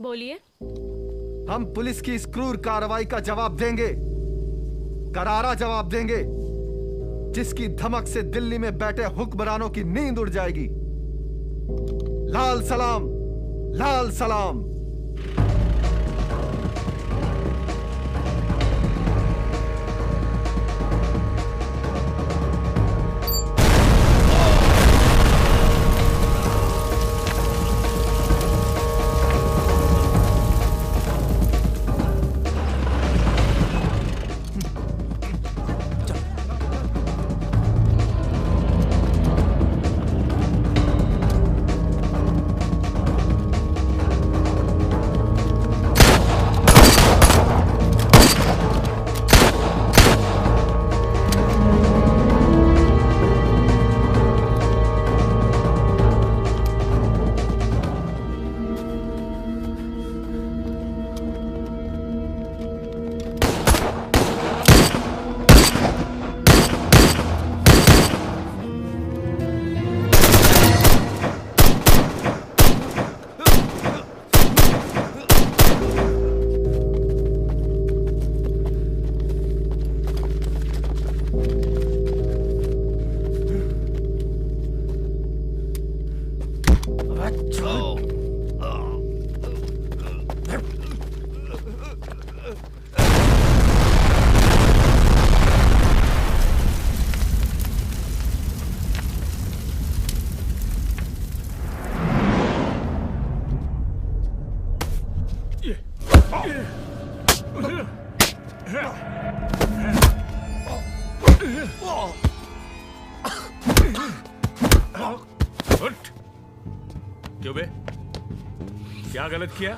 बोलिए। हम पुलिस की इस क्रूर कार्रवाई का जवाब देंगे, करारा जवाब देंगे, जिसकी धमक से दिल्ली में बैठे हुक्मरानों की नींद उड़ जाएगी। लाल सलाम, लाल सलाम। क्यों बे? क्या गलत किया?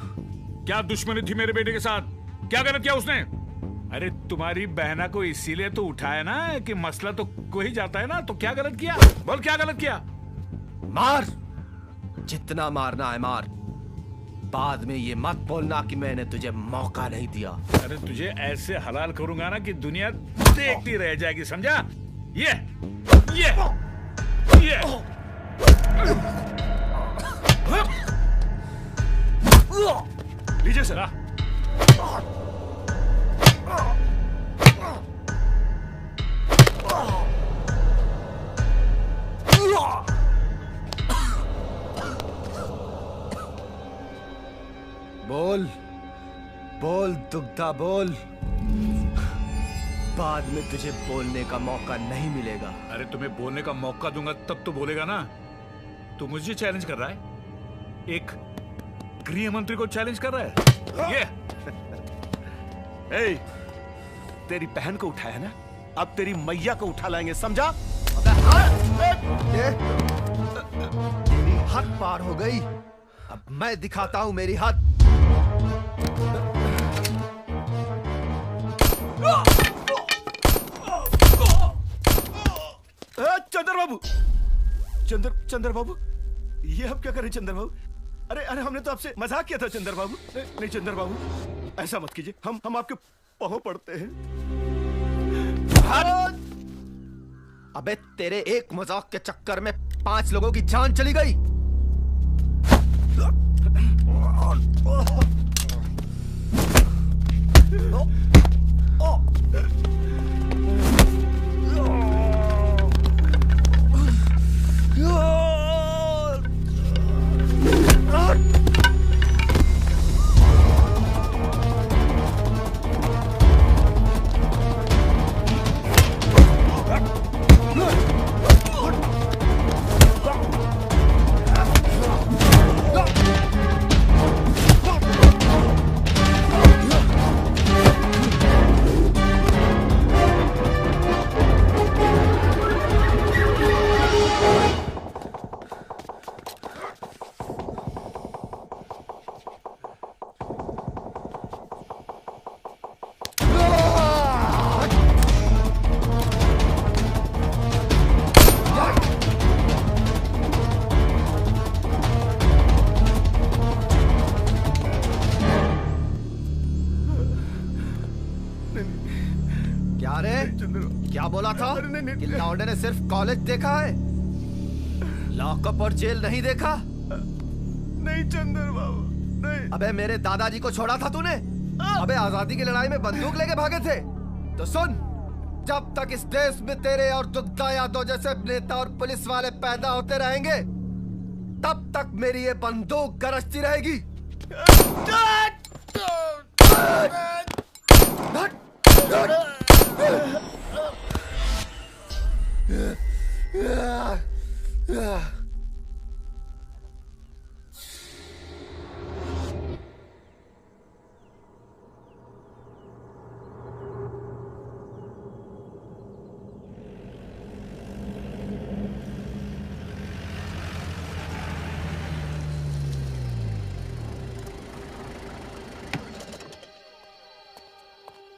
क्या दुश्मनी थी मेरे बेटे के साथ? क्या गलत किया उसने? अरे तुम्हारी बहना को इसीलिए तो उठाया ना कि मसला तो कोई जाता है ना, तो क्या गलत किया? बोल क्या गलत किया? मार, जितना मारना है मार। बाद में ये मत बोलना कि मैंने तुझे मौका नहीं दिया। अरे तुझे ऐसे हलाल करूंगा ना कि दुनिया देखती रह जाएगी, समझा? ये लीजिए सर। बोल बोल दुग्धा बोल, बाद में तुझे बोलने का मौका नहीं मिलेगा। अरे तुम्हें बोलने का मौका दूंगा तब तो बोलेगा ना। तू मुझे चैलेंज कर रहा है, एक गृह मंत्री को चैलेंज कर रहा है। ये ए, तेरी बहन को उठाया ना, अब तेरी मैया को उठा लाएंगे, समझा? तेरी हद पार हो गई, अब मैं दिखाता हूं मेरी हद। चंद्र बाबू, चंद्र बाबू, ये आप क्या कर रहे चंद्र बाबू? अरे हमने तो आपसे मजाक किया था चंद्र बाबू। नहीं चंद्र बाबू, ऐसा मत कीजिए, हम आपके पांव पड़ते हैं। अबे तेरे एक मजाक के चक्कर में 5 लोगों की जान चली गई। बोला था अरे नहीं, कि लौंडे ने सिर्फ कॉलेज देखा है, लॉकअप और जेल नहीं देखा। नहीं चंदर बाबू, नहीं। अबे मेरे दादाजी को छोड़ा था तूने? अबे आजादी की लड़ाई में बंदूक लेके भागे थे। तो सुन, जब तक इस देश में तेरे और दुग्धा यादव जैसे नेता और पुलिस वाले पैदा होते रहेंगे, तब तक मेरी ये बंदूक गरजती रहेगी।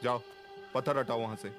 जाओ, पत्थर हटाओ वहां से।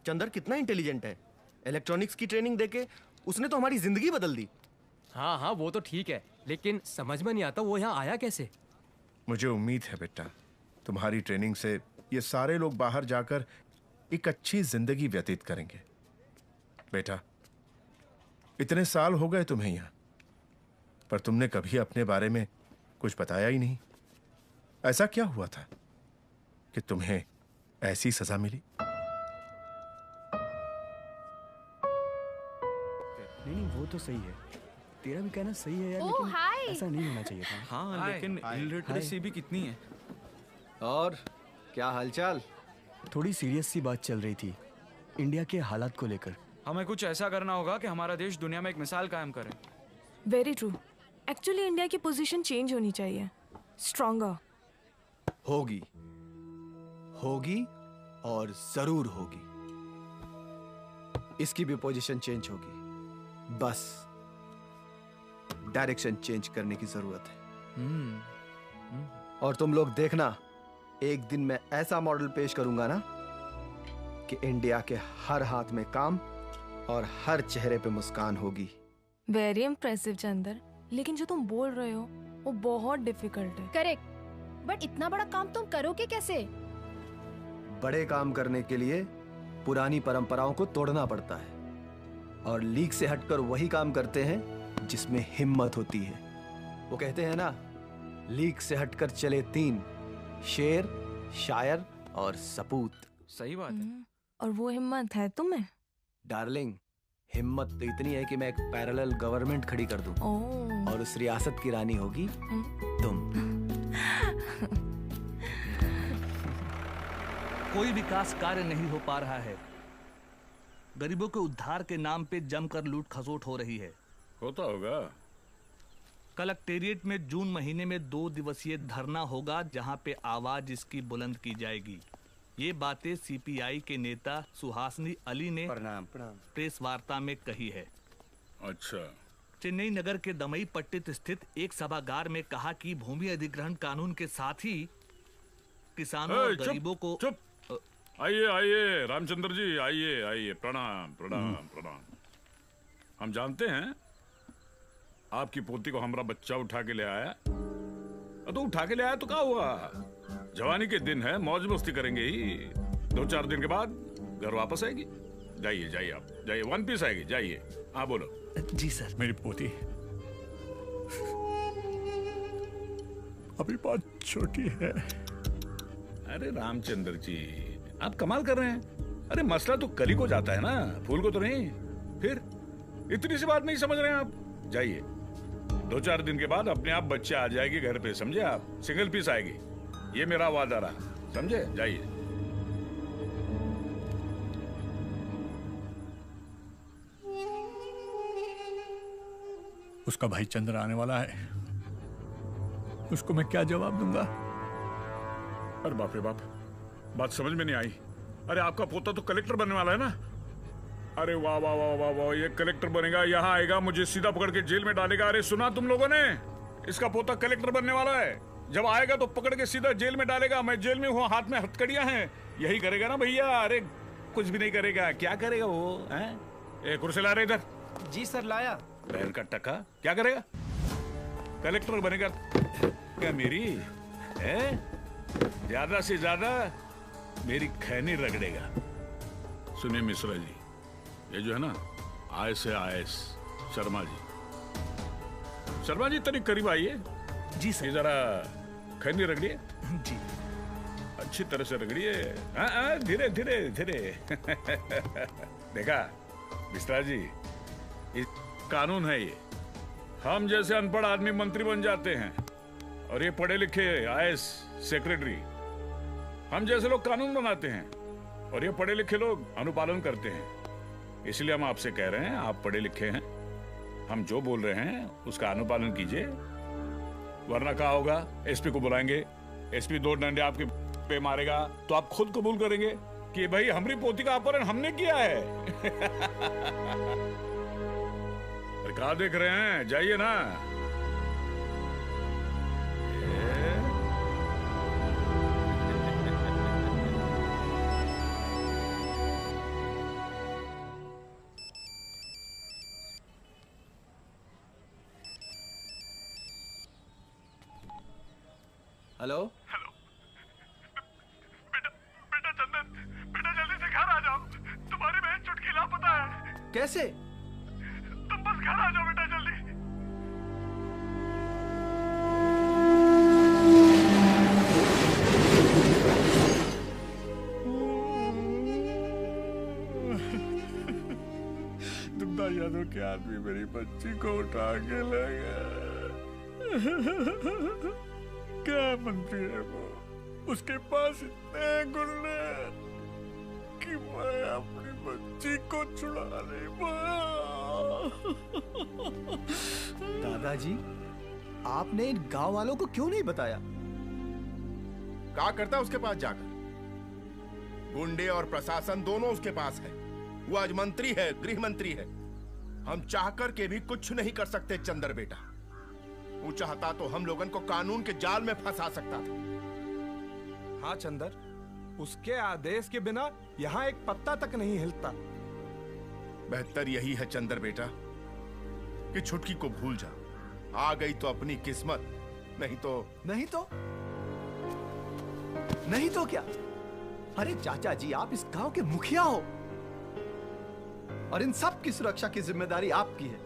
चंदर कितना इंटेलिजेंट है। इलेक्ट्रॉनिक्स की ट्रेनिंग देके उसने तो हमारी जिंदगी बदल दी। हाँ हाँ वो तो ठीक है, लेकिन समझ में नहीं आता वो यहाँ आया कैसे। मुझे उम्मीद है बेटा, तुम्हारी ट्रेनिंग से ये सारे लोग बाहर जाकर एक अच्छी जिंदगी व्यतीत करेंगे। बेटा, इतने साल हो गए तुम्हें यहाँ, पर तुमने कभी अपने बारे में कुछ बताया ही नहीं। ऐसा क्या हुआ था कि तुम्हें ऐसी सजा मिली? नहीं वो तो सही है, तेरा भी कहना सही है यार, ओह, लेकिन हाय। ऐसा नहीं होना चाहिए था। हाँ लेकिन इलिटरेसी भी कितनी है। और क्या हालचाल? थोड़ी सीरियस सी बात चल रही थी इंडिया के हालात को लेकर। हमें कुछ ऐसा करना होगा कि हमारा देश दुनिया में एक मिसाल कायम करे। Very true. एक्चुअली इंडिया की पोजीशन चेंज होनी चाहिए, स्ट्रॉन्गर। होगी, होगी और जरूर होगी। इसकी भी पोजीशन चेंज होगी, बस डायरेक्शन चेंज करने की जरूरत है। और तुम लोग देखना, एक दिन मैं ऐसा मॉडल पेश करूंगा ना कि इंडिया के हर हाथ में काम और हर चेहरे पे मुस्कान होगी। वेरी इम्प्रेसिव चंदर, लेकिन जो तुम बोल रहे हो वो बहुत डिफिकल्ट है। करेक्ट, बट इतना बड़ा काम तुम करोगे कैसे? बड़े काम करने के लिए पुरानी परंपराओं को तोड़ना पड़ता है और लीक से हटकर वही काम करते हैं जिसमें हिम्मत होती है। वो कहते हैं ना, लीक से हटकर चले तीन, शेर, शायर और सपूत। सही बात है। और वो हिम्मत है तुम्हें? डार्लिंग, हिम्मत तो इतनी है कि मैं एक पैरेलल गवर्नमेंट खड़ी कर दूं ओह। और उस रियासत की रानी होगी तुम। कोई विकास कार्य नहीं हो पा रहा है। गरीबों के उद्धार के नाम पे जमकर लूट खसोट हो रही है। होता होगा। कलेक्टेरिएट में जून महीने में 2 दिवसीय धरना होगा जहां पे आवाज इसकी बुलंद की जाएगी। ये बातें सीपीआई के नेता सुहासनी अली ने प्रेस वार्ता में कही है। अच्छा। चेन्नई नगर के दमई पट्टित स्थित एक सभागार में कहा कि भूमि अधिग्रहण कानून के साथ ही किसानों और गरीबों को। चुप। आइए आइए रामचंद्र जी, आइए आइए। प्रणाम प्रणाम प्रणाम। हम जानते हैं आपकी पोती को हमारा बच्चा उठा के ले आया। तो उठा के ले आया तो क्या हुआ, जवानी के दिन है, मौज मस्ती करेंगे ही। 2-4 दिन के बाद घर वापस आएगी। जाइए जाइए, आप जाइए, 1 पीस आएगी, जाइए। हाँ बोलो। जी सर। मेरी पोती अभी बहुत छोटी है। अरे रामचंद्र जी, आप कमाल कर रहे हैं। अरे मसला तो कली को जाता है ना, फूल को तो नहीं। फिर इतनी सी बात नहीं समझ रहे हैं आप। जाइए, 2-4 दिन के बाद अपने आप बच्चे आ जाएगी घर पे, समझे आप। सिंगल पीस आएगी, ये मेरा वादा रहा, समझे। जाइए। उसका भाई चंद्र आने वाला है, उसको मैं क्या जवाब दूंगा? अरे बाप रे बाप, बात समझ में नहीं आई। अरे आपका पोता तो कलेक्टर बनने वाला है ना। अरे वाह वाह वाह वाह वाह, ये कलेक्टर बनेगा, यहाँ आएगा, मुझे सीधा पकड़ के जेल में डालेगा। अरे सुना तुम लोगों ने, इसका पोता कलेक्टर बनने वाला है। जब आएगा तो पकड़ के सीधा जेल में डालेगा। मैं जेल में हूँ, हाथ में हथकड़ियां हैं। यही करेगा ना भैया? अरे कुछ भी नहीं करेगा। क्या करेगा वो? हैं? कुर्सी ला रहे इधर। जी सर, लाया। बहन का टका, क्या करेगा? कलेक्टर बनेगा क्या मेरी? ज्यादा से ज्यादा मेरी खैनी रगड़ेगा। सुनिए मिश्रा जी, ये जो है ना IAS शर्मा जी, शर्मा जी तनिक करीब आइए। जी सर। ये जरा खैनी रगड़िए। जी। अच्छी तरह से रगड़िए। धीरे धीरे धीरे। देखा मिश्रा जी, ये कानून है। ये हम जैसे अनपढ़ आदमी मंत्री बन जाते हैं और ये पढ़े लिखे IAS सेक्रेटरी। हम जैसे लोग कानून बनाते हैं और ये पढ़े लिखे लोग अनुपालन करते हैं। इसलिए हम आपसे कह रहे हैं, आप पढ़े लिखे हैं, हम जो बोल रहे हैं उसका अनुपालन कीजिए, वरना क्या होगा? SP को बुलाएंगे, SP 2 डंडे आपके पे मारेगा तो आप खुद कबूल करेंगे कि भाई हमारी पोती का अपहरण हमने किया है। क्या देख रहे हैं? जाइए ना। हेलो हेलो बेटा चंदन, बेटा जल्दी से घर आ जाओ, तुम्हारी बहन चुटकी लापता है। कैसे? तुम बस घर आ जाओ बेटा जल्दी। यादव के आदमी मेरी बच्ची को उठा के ले गया। क्या मंत्री है वो, उसके पास इतने गुंडे कि मैं अपनी बच्ची को छुड़ा नहीं पाया। दादाजी, आपने इन गांव वालों को क्यों नहीं बताया? क्या करता उसके पास जाकर? गुंडे और प्रशासन दोनों उसके पास है। वो आज मंत्री है, गृह मंत्री है। हम चाहकर के भी कुछ नहीं कर सकते चंदर बेटा। वो चाहता तो हम लोगन को कानून के जाल में फंसा सकता था। हाँ चंदर, उसके आदेश के बिना यहाँ एक पत्ता तक नहीं हिलता। बेहतर यही है चंदर बेटा कि छुटकी को भूल जा। आ गई तो अपनी किस्मत, नहीं तो क्या? अरे चाचा जी, आप इस गांव के मुखिया हो और इन सब की सुरक्षा की जिम्मेदारी आपकी है।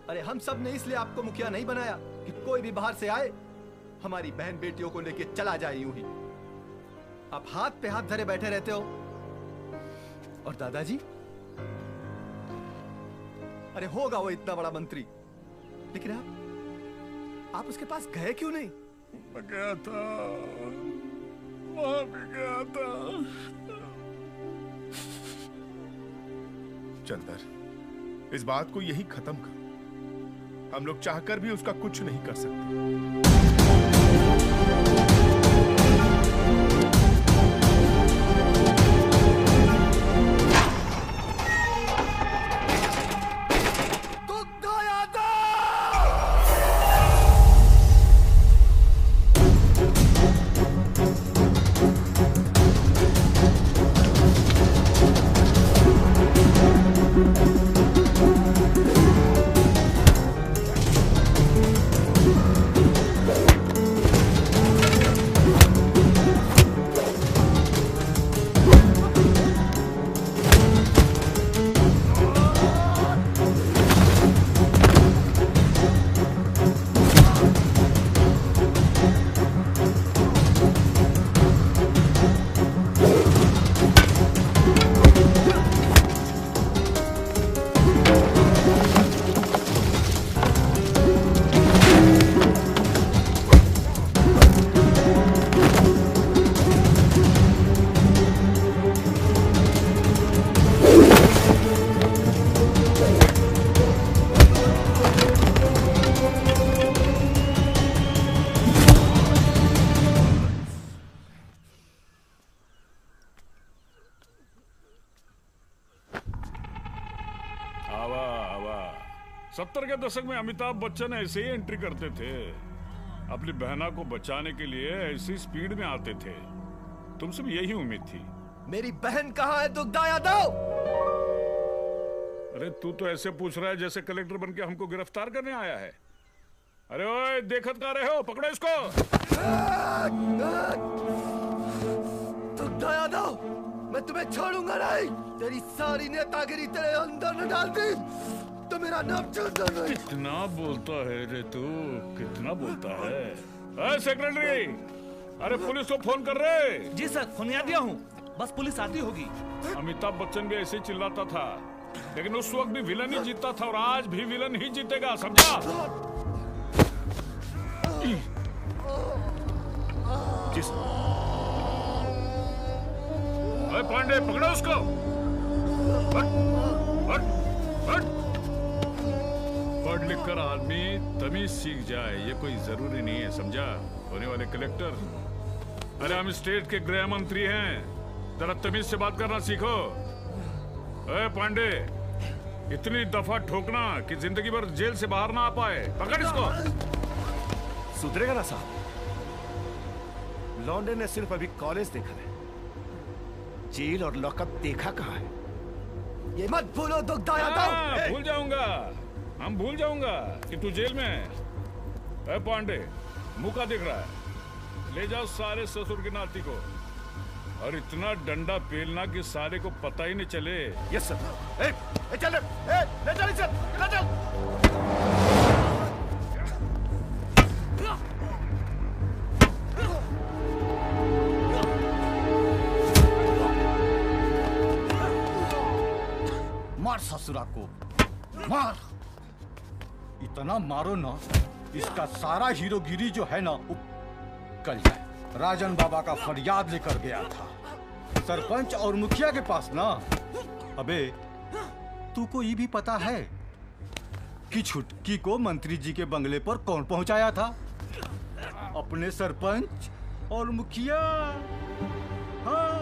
अरे हम सब ने इसलिए आपको मुखिया नहीं बनाया कि कोई भी बाहर से आए हमारी बहन बेटियों को लेके चला जाए यूं ही। आप हाथ पे हाथ धरे बैठे रहते हो। और दादाजी, अरे होगा वो इतना बड़ा मंत्री, लेकिन आप उसके पास गए क्यों नहीं? मैं गया था, वहां भी गया था। चंदर, इस बात को यही खत्म कर। हम लोग चाहकर भी उसका कुछ नहीं कर सकते। सत्तर के दशक में अमिताभ बच्चन ऐसे ही एंट्री करते थे। अपनी बहना को बचाने के लिए ऐसी स्पीड में आते थे। तुमसे भी यही उम्मीद थी। मेरी बहन कहाँ है दुग्धा यादव? अरे तू तो ऐसे पूछ रहा है जैसे कलेक्टर बनके हमको गिरफ्तार करने आया है। अरे ओए, देखत का रहे हो? पकड़ो इसको। दुग्धा यादव, मैं तुम्हें छोड़ूंगा नहीं। तेरी सारी नेतागिरी तेरे अंदर न डाल दी तो मेरा नाम चंदर नहीं। कितना बोलता है रे तू, कितना बोलता है। अरे सेक्रेटरी, अरे पुलिस को फोन कर रहे। जी सर, फोन दिया हूँ, बस पुलिस आती होगी। अमिताभ बच्चन भी ऐसे ही चिल्लाता था, लेकिन उस वक्त भी विलन ही जीतता था और आज भी विलन ही जीतेगा, समझा? अरे पांडे, पकड़ो उसको। पढ़ लिख कर आदमी तमीज सीख जाए, ये कोई जरूरी नहीं है, समझा? होने वाले कलेक्टर, अरे हम स्टेट के गृह मंत्री हैं, जरा तमीज से बात करना सीखो। अरे पांडे, इतनी दफा ठोकना कि जिंदगी भर जेल से बाहर ना आ पाए। पकड़ इसको। सुधरेगा ना साहब? लौंडे ने सिर्फ अभी कॉलेज देखा है, जेल और लॉकअप देखा कहाँ है? ये मत भूलो दुग्धा यादव। भूल जाऊंगा, हम भूल जाऊंगा कि तू जेल में है। अरे पांडे, मुंह का दिख रहा है? ले जाओ सारे ससुर की नाती को और इतना डंडा पेलना कि सारे को पता ही नहीं चले। Yes sir. चल ले चल इसे, ले चल। मार ससुरा को। मार, इतना मारो ना इसका सारा हीरोगिरी जो है ना वो कल जाए। राजन बाबा का फरियाद लेकर गया था सरपंच और मुखिया के पास ना। अबे तू को ये भी पता है कि छुटकी को मंत्री जी के बंगले पर कौन पहुंचाया था? अपने सरपंच और मुखिया। हाँ।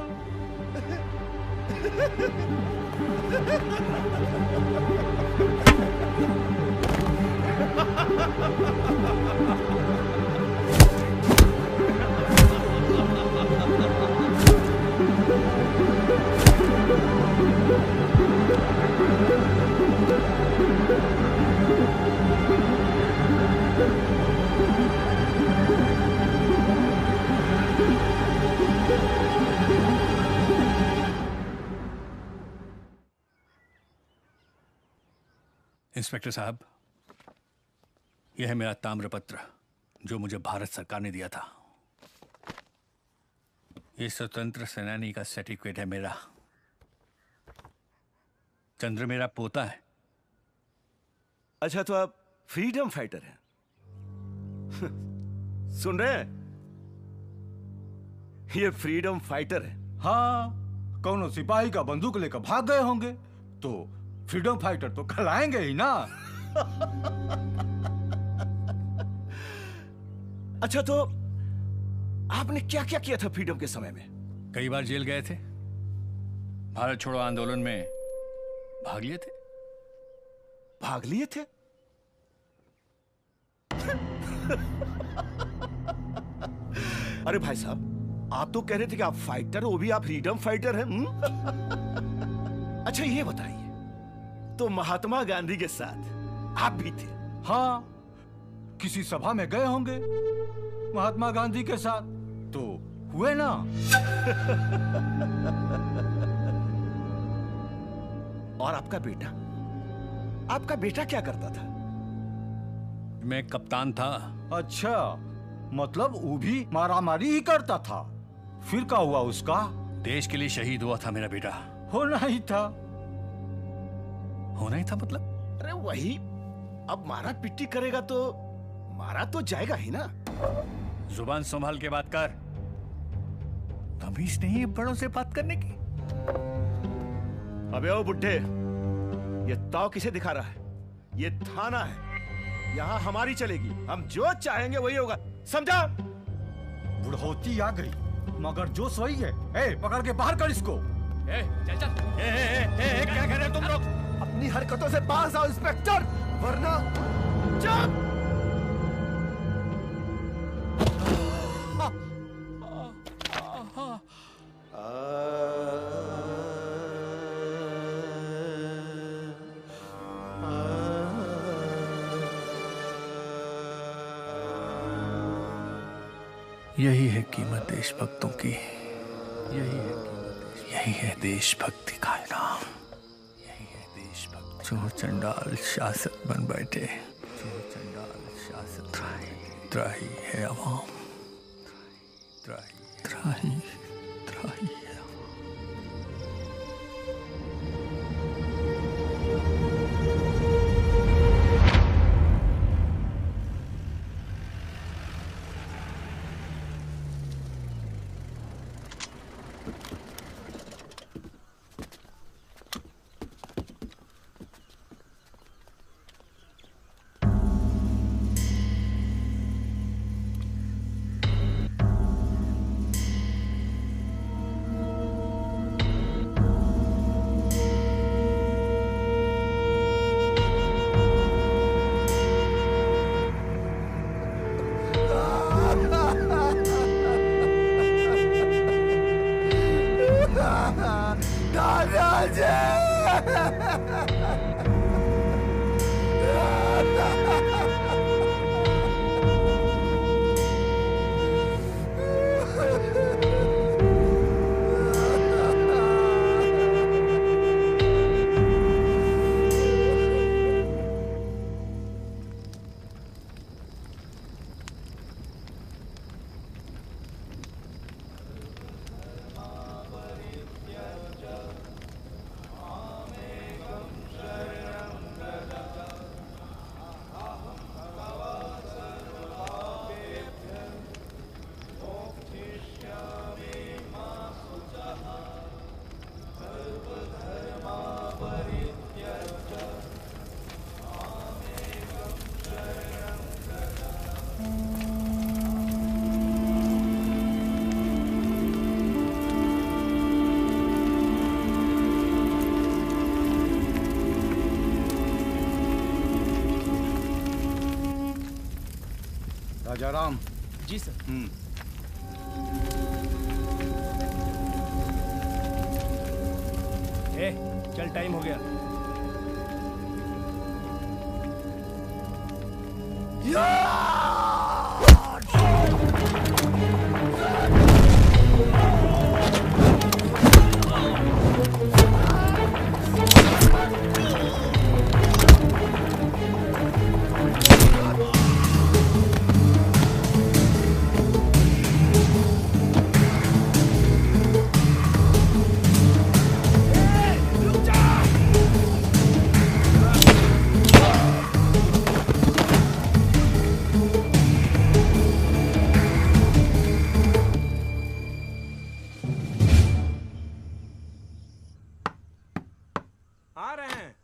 इंस्पेक्टर साहब, यह है मेरा ताम्रपत्र जो मुझे भारत सरकार ने दिया था। ये स्वतंत्र सेनानी का सर्टिफिकेट है मेरा। चंद्र मेरा पोता है। अच्छा, तो आप फ्रीडम फाइटर हैं? सुन रहे हैं? ये फ्रीडम फाइटर है। हाँ, कौनो सिपाही का बंदूक लेकर भाग गए होंगे तो फ्रीडम फाइटर तो खिलाएंगे ही ना। अच्छा, तो आपने क्या क्या किया था फ्रीडम के समय में? कई बार जेल गए थे, भारत छोड़ो आंदोलन में भाग लिए थे। भाग लिए थे? अरे भाई साहब, आप तो कह रहे थे कि आप फाइटर, वो भी आप फ्रीडम फाइटर हैं। अच्छा, ये बताइए, तो महात्मा गांधी के साथ आप भी थे? हाँ, किसी सभा में गए होंगे महात्मा गांधी के साथ तो हुए ना। और आपका बेटा क्या करता था? मैं कप्तान था। अच्छा, मतलब वो भी मारामारी ही करता था। फिर क्या हुआ उसका? देश के लिए शहीद हुआ था मेरा बेटा। होना ही था। होना ही था मतलब? अरे वही, अब मारा पिट्टी करेगा तो मारा तो जाएगा ही ना। जुबान संभाल के बात कर। तमीज नहीं है बड़ों से बात करने की। अबे ओ बुड्ढे, ये ताव किसे दिखा रहा है? ये थाना है, यहाँ हमारी चलेगी। हम जो चाहेंगे वही होगा, समझा? बुढ़ौती आ गई मगर जोश वही है। ए, पकड़ के बाहर कर इसको। चल चल। क्या कर रहे हो तुम लोग? अपनी हरकतों से बाहर आओ इंस्पेक्टर, वरना चुप। यही है कीमत देशभक्तों की। यही है देशभक्ति का इनाम। यही है देशभक्ति। जो चंडाल शासक बन बैठे, त्राही है अवाम। त्राही है। राजाराम। जी सर। चल टाइम हो गया। आ रहे हैं।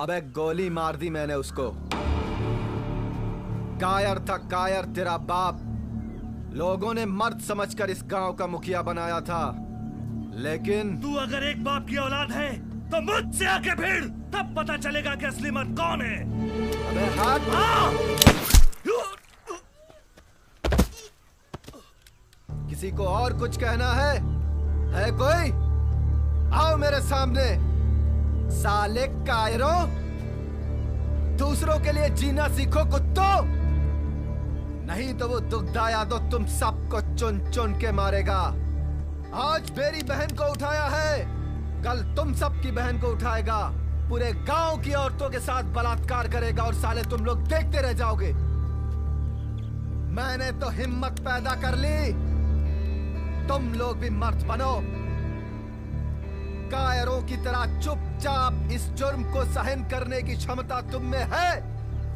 अबे गोली मार दी मैंने उसको। कायर था कायर तेरा बाप। लोगों ने मर्द समझकर इस गांव का मुखिया बनाया था, लेकिन तू अगर एक बाप की औलाद है तो मुझसे आके भिड़, तब पता चलेगा कि असली मर्द कौन है। अबे हाथ किसी को और कुछ कहना है कोई? आओ मेरे सामने। साले कायरों, दूसरों के लिए जीना सीखो कुत्तों, नहीं तो वो दुग्धा यादव तुम सबको चुन चुन के मारेगा। आज मेरी बहन को उठाया है, कल तुम सबकी बहन को उठाएगा, पूरे गांव की औरतों के साथ बलात्कार करेगा और साले तुम लोग देखते रह जाओगे। मैंने तो हिम्मत पैदा कर ली, तुम लोग भी मर्द बनो। कायरों की तरह चुपचाप इस जुर्म को सहन करने की क्षमता तुम में है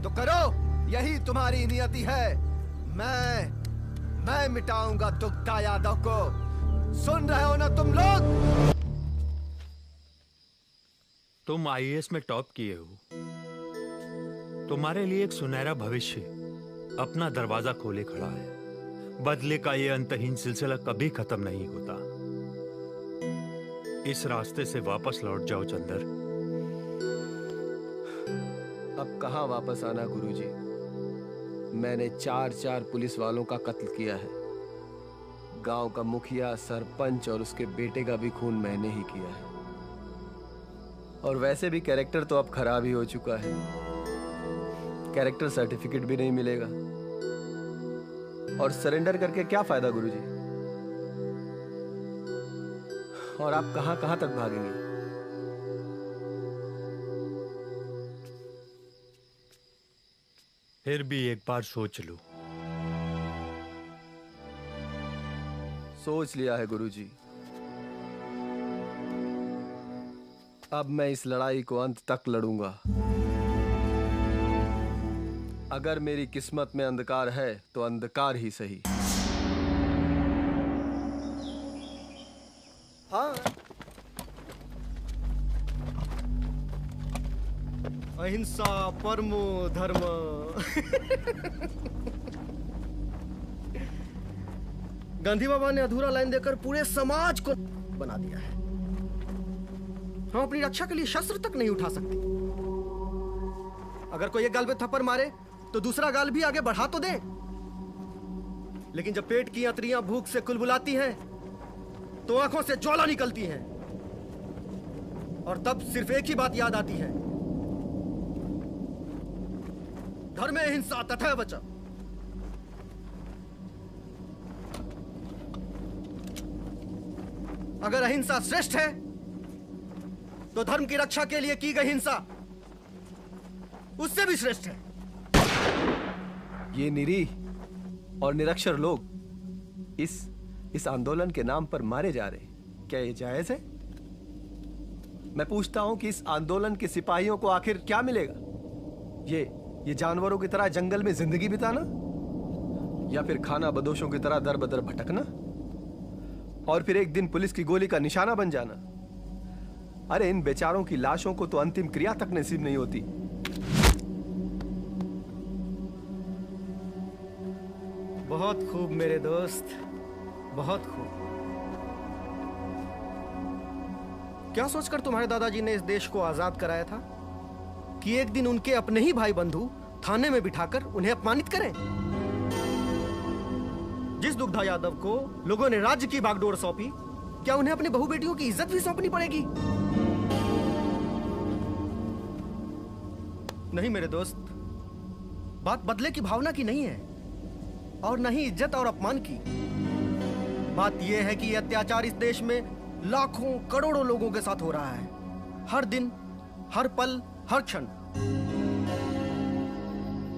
तो करो, यही तुम्हारी नियति है। मैं मिटाऊंगा दुग्धा यादव को। सुन रहे हो ना तुम लोग? तुम आईएएस में टॉप किए हो, तुम्हारे लिए एक सुनहरा भविष्य अपना दरवाजा खोले खड़ा है। बदले का ये अंतहीन सिलसिला कभी खत्म नहीं होता। इस रास्ते से वापस लौट जाओ चंदर। अब कहां वापस आना गुरुजी? मैंने 4 पुलिस वालों का कत्ल किया है। गांव का मुखिया, सरपंच और उसके बेटे का भी खून मैंने ही किया है। और वैसे भी कैरेक्टर तो अब खराब ही हो चुका है, कैरेक्टर सर्टिफिकेट भी नहीं मिलेगा। और सरेंडर करके क्या फायदा गुरुजी? और आप कहां कहां तक भागेंगे? फिर भी एक बार सोच लो। सोच लिया है गुरुजी। अब मैं इस लड़ाई को अंत तक लड़ूंगा। अगर मेरी किस्मत में अंधकार है तो अंधकार ही सही। हाँ, अहिंसा परमो धर्म। गांधी बाबा ने अधूरा लाइन देकर पूरे समाज को बना दिया है। हम अपनी रक्षा के लिए शस्त्र तक नहीं उठा सकते। अगर कोई एक गाल पे थप्पड़ मारे तो दूसरा गाल भी आगे बढ़ा तो दे, लेकिन जब पेट की अंतड़ियां भूख से कुलबुलाती हैं तो आंखों से ज्वाला निकलती है, और तब सिर्फ एक ही बात याद आती है, धर्मे हिंसा तथैव च। अगर अहिंसा श्रेष्ठ है तो धर्म की रक्षा के लिए की गई हिंसा उससे भी श्रेष्ठ है। ये निरीह और निरक्षर लोग इस आंदोलन के नाम पर मारे जा रहे हैं, क्या ये जायज है? मैं पूछता हूं कि इस आंदोलन के सिपाहियों को आखिर क्या मिलेगा? ये जानवरों की तरह जंगल में जिंदगी बिताना, या फिर खाना बदोशों की तरह दर बदर भटकना और फिर एक दिन पुलिस की गोली का निशाना बन जाना? अरे इन बेचारों की लाशों को तो अंतिम क्रिया तक नसीब नहीं होती। बहुत खूब मेरे दोस्त, बहुत खूब। क्या सोचकर तुम्हारे दादाजी ने इस देश को आजाद कराया था कि एक दिन उनके अपने ही भाई बंधु थाने में बिठाकर उन्हें अपमानित करें? जिस दुग्धा यादव को लोगों ने राज्य की बागडोर सौंपी, क्या उन्हें अपनी बहू बेटियों की इज्जत भी सौंपनी पड़ेगी? नहीं मेरे दोस्त, बात बदले की भावना की नहीं है और न ही इज्जत और अपमान की। बात यह है कि यह अत्याचार इस देश में लाखों करोड़ों लोगों के साथ हो रहा है, हर दिन, हर पल, हर क्षण।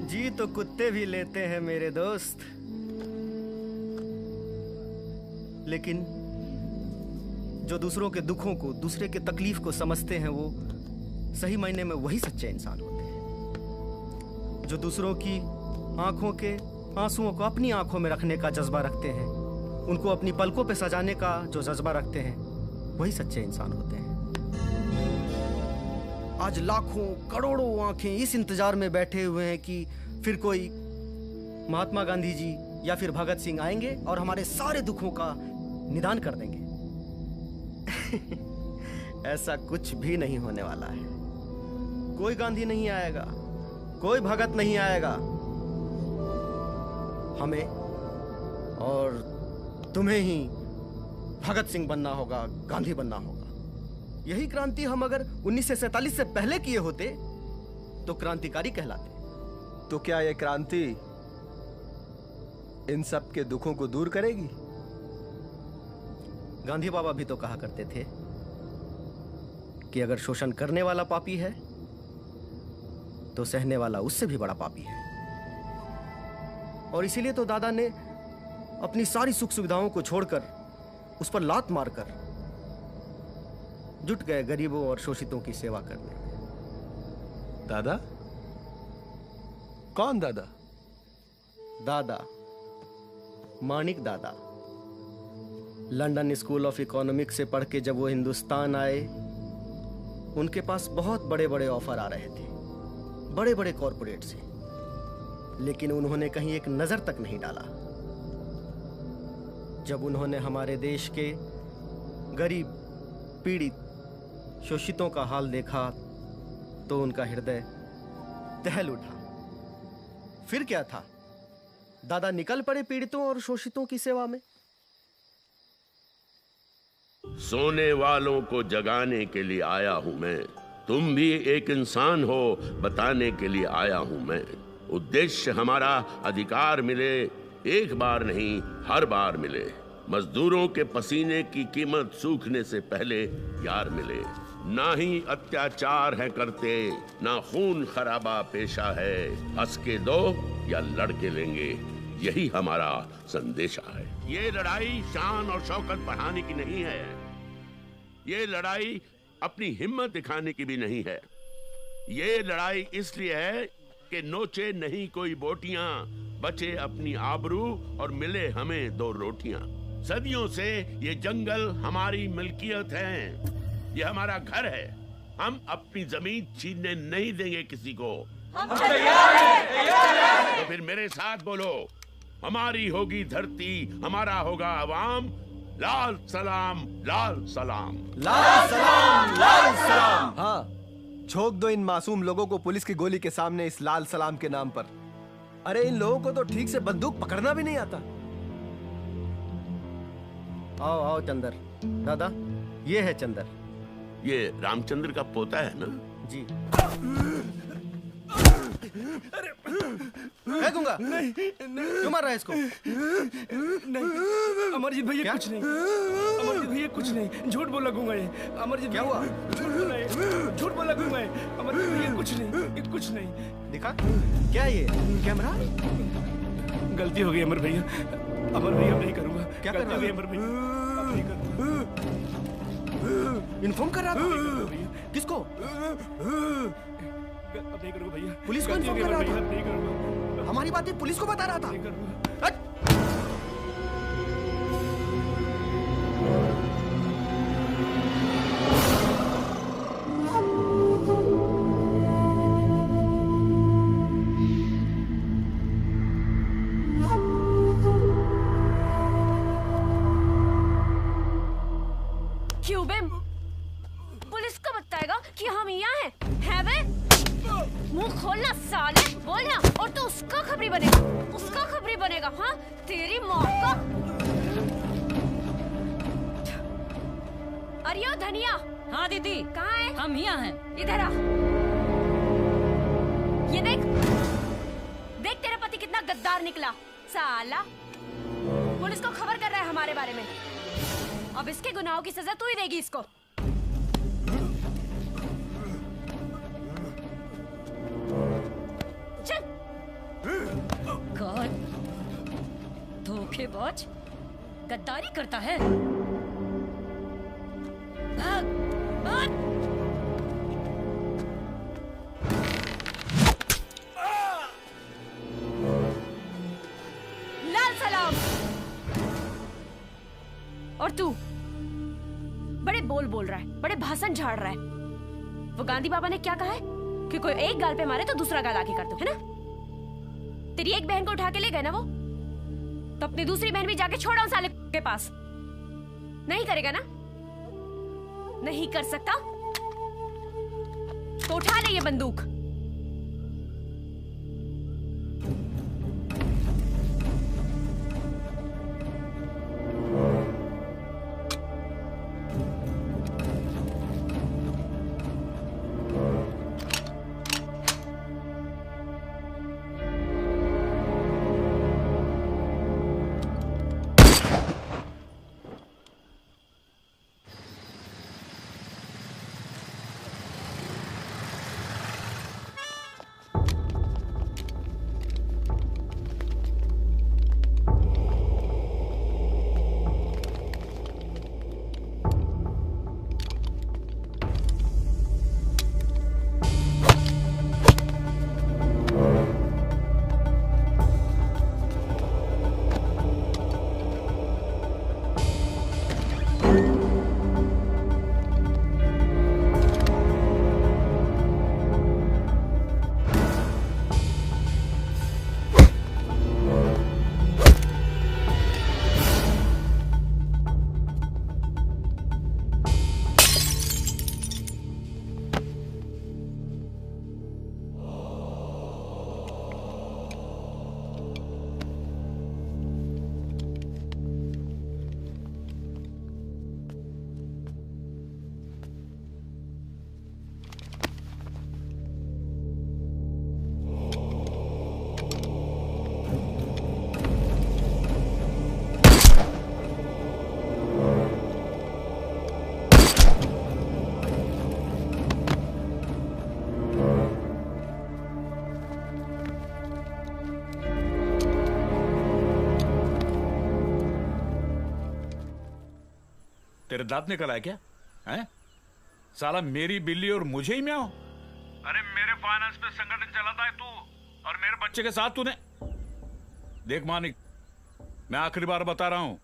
जी तो कुत्ते भी लेते हैं मेरे दोस्त, लेकिन जो दूसरों के दुखों को, दूसरे के तकलीफ को समझते हैं, वो सही मायने में वही सच्चे इंसान होते हैं। जो दूसरों की आंखों के आंसुओं को अपनी आंखों में रखने का जज्बा रखते हैं, उनको अपनी पलकों पे सजाने का जो जज्बा रखते हैं, वही सच्चे इंसान होते हैं। आज लाखों करोड़ों आंखें इस इंतजार में बैठे हुए हैं कि फिर कोई महात्मा गांधी जी या फिर भगत सिंह आएंगे और हमारे सारे दुखों का निदान कर देंगे। ऐसा कुछ भी नहीं होने वाला है। कोई गांधी नहीं आएगा, कोई भगत नहीं आएगा। हमें और तुम्हें ही भगत सिंह बनना होगा, गांधी बनना होगा। यही क्रांति हम अगर 1947 से पहले किए होते तो क्रांतिकारी कहलाते। तो क्या यह क्रांति इन सब के दुखों को दूर करेगी? गांधी बाबा भी तो कहा करते थे कि अगर शोषण करने वाला पापी है तो सहने वाला उससे भी बड़ा पापी है। और इसीलिए तो दादा ने अपनी सारी सुख सुविधाओं को छोड़कर उस पर लात मारकर जुट गए गरीबों और शोषितों की सेवा करने। दादा? कौन दादा? दादा मानिक दादा। लंदन स्कूल ऑफ इकोनॉमिक्स से पढ़ के जब वो हिंदुस्तान आए, उनके पास बहुत बड़े बड़े ऑफर आ रहे थे, बड़े बड़े कॉरपोरेट से, लेकिन उन्होंने कहीं एक नजर तक नहीं डाला। जब उन्होंने हमारे देश के गरीब, पीड़ित, शोषितों का हाल देखा तो उनका हृदय दहल उठा। फिर क्या था, दादा निकल पड़े पीड़ितों और शोषितों की सेवा में। सोने वालों को जगाने के लिए आया हूं मैं, तुम भी एक इंसान हो बताने के लिए आया हूं मैं। उद्देश्य हमारा अधिकार मिले, एक बार नहीं हर बार मिले। मजदूरों के पसीने की कीमत सूखने से पहले यार मिले। ना ही अत्याचार है करते, ना खून खराबा पेशा है। हंस के दो या लड़के लेंगे, यही हमारा संदेशा है। ये लड़ाई शान और शौकत बढ़ाने की नहीं है, ये लड़ाई अपनी हिम्मत दिखाने की भी नहीं है। ये लड़ाई इसलिए है कि नोचे नहीं कोई बोटियां, बचे अपनी आबरू और मिले हमें दो रोटियां। सदियों से ये जंगल हमारी मिल्कियत है, ये हमारा घर है। हम अपनी जमीन छीनने नहीं देंगे किसी को। हम तैयार हैं। तो फिर मेरे साथ बोलो, हमारी होगी धरती, हमारा होगा अवाम। लाल सलाम, लाल सलाम, लाल सलाम, लाल सलाम। हाँ, झोंक दो इन मासूम लोगों को पुलिस की गोली के सामने इस लाल सलाम के नाम पर। अरे इन लोगों को तो ठीक से बंदूक पकड़ना भी नहीं आता। आओ आओ चंदर। दादा ये है चंदर। ये रामचंद्र का पोता है ना? जी। फेंकूंगा। नहीं, क्यों मार रहा है इसको? नहीं अमरजीत भैया कुछ नहीं, अमरजीत भैया कुछ नहीं, झूठ बोल लगूंगा ये। अमरजीत क्या हुआ? झूठ बोला है, झूठ बोल लगूंगा ये। अमरजीत भैया कुछ नहीं, ये कुछ नहीं। दिखा क्या ये कैमरा? गलती हो गई अमर भैया, अमर भैया नहीं करूंगा। क्या कर रहा है अमर भैया? अब नहीं करूंगा। इन्फॉर्म कर रहा था किसको? अब नहीं करूंगा भैया। पुलिस को इन्फॉर्म कर रहा था? नहीं करूंगा। हमारी बातें पुलिस को बता रहा था? क्यूबिम पुलिस को बताएगा कि हम यहाँ हैं बे? मुंह खोलना साले, बोलना। और तो उसका खबरी बनेगा, उसका खबरी बनेगा। हाँ तेरी माँ का। अरियो धनिया। हाँ दीदी। कहाँ है? हम यहाँ हैं। इधर आ। ये देख, देख तेरा पति कितना गद्दार निकला साला। पुलिस को खबर कर रहा है हमारे बारे में। अब इसके गुनाहों की सजा तू ही देगी इसको। चल। गॉड, धोखेबाज, गद्दारी करता है। भाग, भाग। लाल सलाम। और तू बड़े बोल रहा है, बड़े भाषण झाड़ रहा है। वो गांधी बाबा ने क्या कहा है कि कोई एक गाल पे मारे तो दूसरा गाल आगे कर दो, है ना? तेरी एक बहन को उठा के ले गए ना वो, तो अपनी दूसरी बहन भी जाके छोड़ा उस साले के पास। नहीं करेगा ना? नहीं कर सकता तो उठा ले ये बंदूक। तेरे दांत निकल आए क्या? हैं? साला मेरी बिल्ली और मुझे ही म्याओ। अरे मेरे फाइनेंस पे संगठन चलाता है तू, और मेरे बच्चे के साथ तूने। देख मानिक, मैं आखिरी बार बता रहा हूं,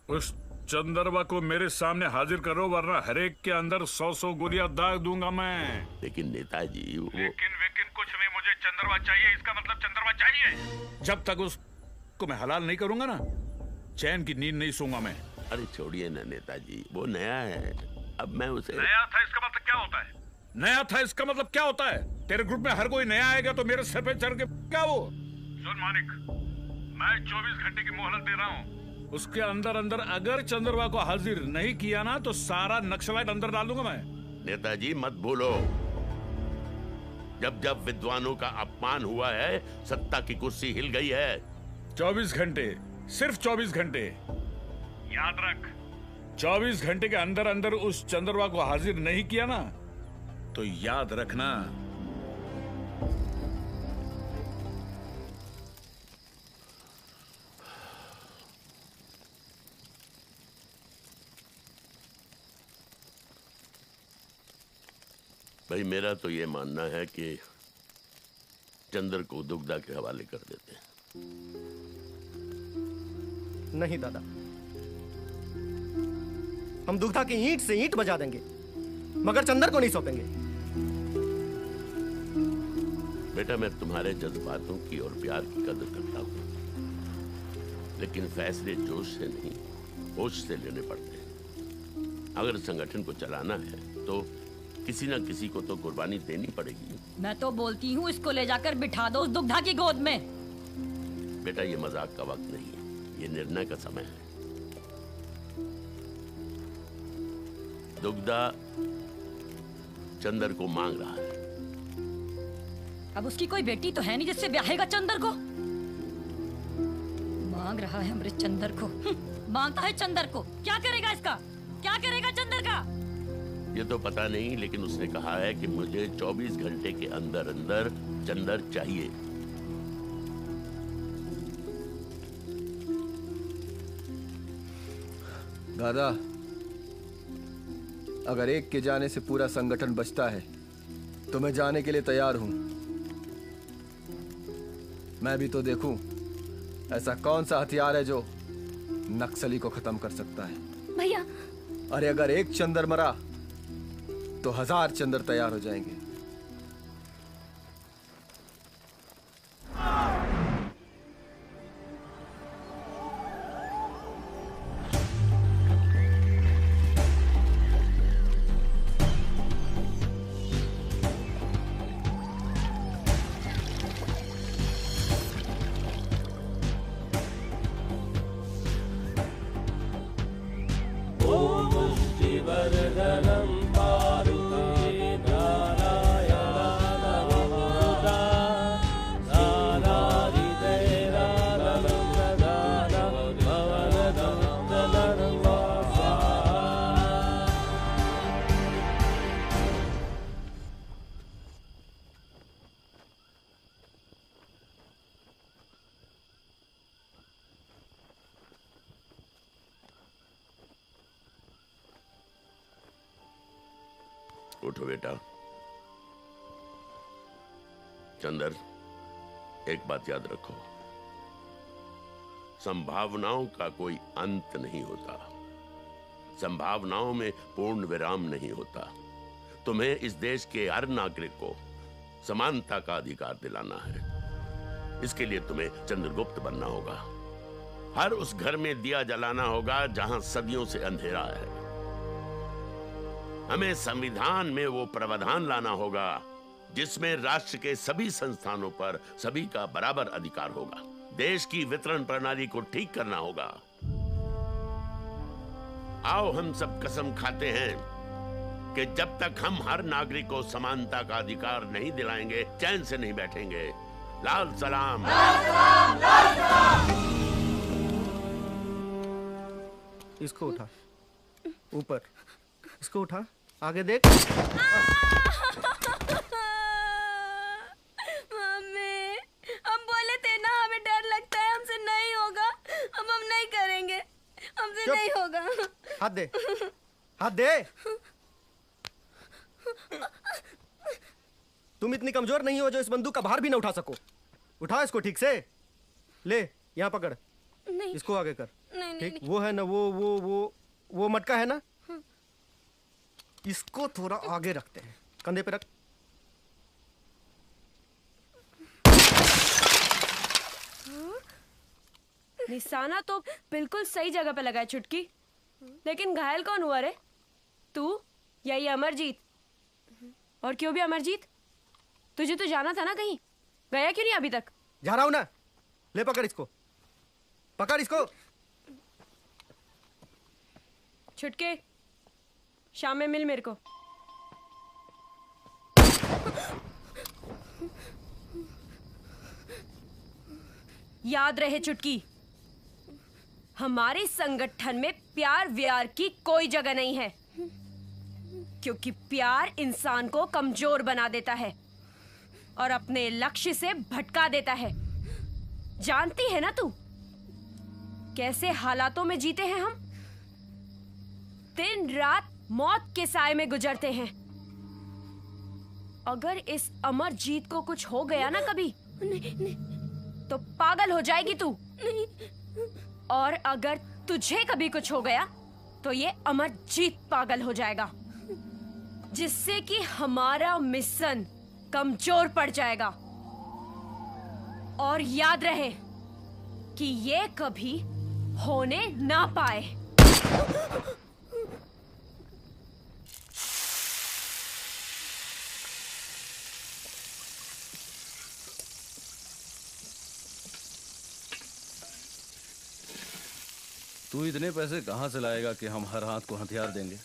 उस चंदरवा को मेरे सामने हाजिर करो, वरना हरेक के अंदर 100 गोलियां दाग दूंगा मैं। लेकिन नेताजी वो... लेकिन कुछ नहीं, मुझे चंदरवा चाहिए। इसका मतलब चंदरवा चाहिए। जब तक उसको मैं हलाल नहीं करूंगा ना, चैन की नींद नहीं सोऊंगा मैं। अरे छोड़िए ना नेताजी, वो नया है। अब मैं उसे... नया था इसका मतलब क्या होता है? नया था इसका मतलब क्या होता है? तेरे ग्रुप में हर कोई नया आएगा तो मेरे सर पे चढ़ के क्या वो? सुन मानिक, मैं 24 घंटे की मोहलत दे रहा हूँ। उसके अंदर अंदर अगर चंद्रवा को हाजिर नहीं किया ना तो सारा नक्सलाइट अंदर डाल दूंगा मैं। नेताजी मत भूलो, जब जब विद्वानों का अपमान हुआ है सत्ता की कुर्सी हिल गई है। 24 घंटे, सिर्फ 24 घंटे। याद रख, 24 घंटे के अंदर अंदर उस चंद्रवा को हाजिर नहीं किया ना तो याद रखना भाई मेरा तो ये मानना है कि चंद्र को दुग्धा के हवाले कर देते हैं। नहीं दादा, हम दुग्धा की ईंट से ईंट बजा देंगे मगर चंद्र को नहीं सौंपेंगे। बेटा मैं तुम्हारे जज्बातों की और प्यार की कदर करता हूं, लेकिन फैसले जोश से नहीं होश से लेने पड़ते हैं। अगर संगठन को चलाना है तो किसी ना किसी को तो कुर्बानी देनी पड़ेगी। मैं तो बोलती हूँ इसको ले जाकर बिठा दो उस दुग्धा की गोद में। बेटा ये मजाक का वक्त नहीं है, ये निर्णय का समय है। दुग्धा चंदर को मांग रहा है। अब उसकी कोई बेटी तो है नहीं जिससे ब्याहेगा चंदर को। मांग रहा है हमारे चंदर को। मांगता है चंदर को। क्या करेगा इसका? क्या करेगा चंदर का? ये तो पता नहीं, लेकिन उसने कहा है कि मुझे 24 घंटे के अंदर अंदर चंदर चाहिए। दादा, अगर एक के जाने से पूरा संगठन बचता है तो मैं जाने के लिए तैयार हूं। मैं भी तो देखूं ऐसा कौन सा हथियार है जो नक्सली को खत्म कर सकता है। भैया, अरे अगर एक चंदर मरा तो 1000 चंदर तैयार हो जाएंगे। उठो बेटा। चंदर, एक बात याद रखो, संभावनाओं का कोई अंत नहीं होता, संभावनाओं में पूर्ण विराम नहीं होता। तुम्हें इस देश के हर नागरिक को समानता का अधिकार दिलाना है। इसके लिए तुम्हें चंद्रगुप्त बनना होगा। हर उस घर में दिया जलाना होगा जहां सदियों से अंधेरा है। हमें संविधान में वो प्रावधान लाना होगा जिसमें राष्ट्र के सभी संस्थानों पर सभी का बराबर अधिकार होगा। देश की वितरण प्रणाली को ठीक करना होगा। आओ हम सब कसम खाते हैं कि जब तक हम हर नागरिक को समानता का अधिकार नहीं दिलाएंगे चैन से नहीं बैठेंगे। लाल सलाम, लाल सलाम, लाल सलाम। इसको उठा, ऊपर इसको उठा, आगे देख। मम्मी, हम बोले थे ना हमें डर लगता है, हमसे नहीं होगा, हम नहीं करेंगे, हमसे नहीं होगा। हाथ दे, हाथ दे। तुम इतनी कमजोर नहीं हो जो इस बंदूक का भार भी ना उठा सको। उठा इसको ठीक से, ले यहाँ पकड़, नहीं। इसको आगे कर। नहीं, ठीक, नहीं। वो है ना, वो मटका है ना, इसको थोड़ा आगे रखते हैं, कंधे पे रख। निशाना तो बिल्कुल सही जगह पे लगा है छुटकी, लेकिन घायल कौन हुआ रे? तू या ये अमरजीत? और क्यों भी अमरजीत, तुझे तो जाना था ना कहीं, गया क्यों नहीं अभी तक? जा रहा हूं ना। ले पकड़ इसको, पकड़ इसको। छुटके, शाम में मिल मेरे को। याद रहे चुटकी, हमारे संगठन में प्यार व्यार की कोई जगह नहीं है, क्योंकि प्यार इंसान को कमजोर बना देता है और अपने लक्ष्य से भटका देता है। जानती है ना तू कैसे हालातों में जीते हैं हम? दिन रात मौत के साए में गुजरते हैं। अगर इस अमरजीत को कुछ हो गया ना कभी, तो पागल हो जाएगी तू। और अगर तुझे कभी कुछ हो गया तो ये अमरजीत पागल हो जाएगा, जिससे कि हमारा मिशन कमजोर पड़ जाएगा। और याद रहे कि ये कभी होने ना पाए। तू इतने पैसे कहां से लाएगा कि हम हर हाथ को हथियार देंगे?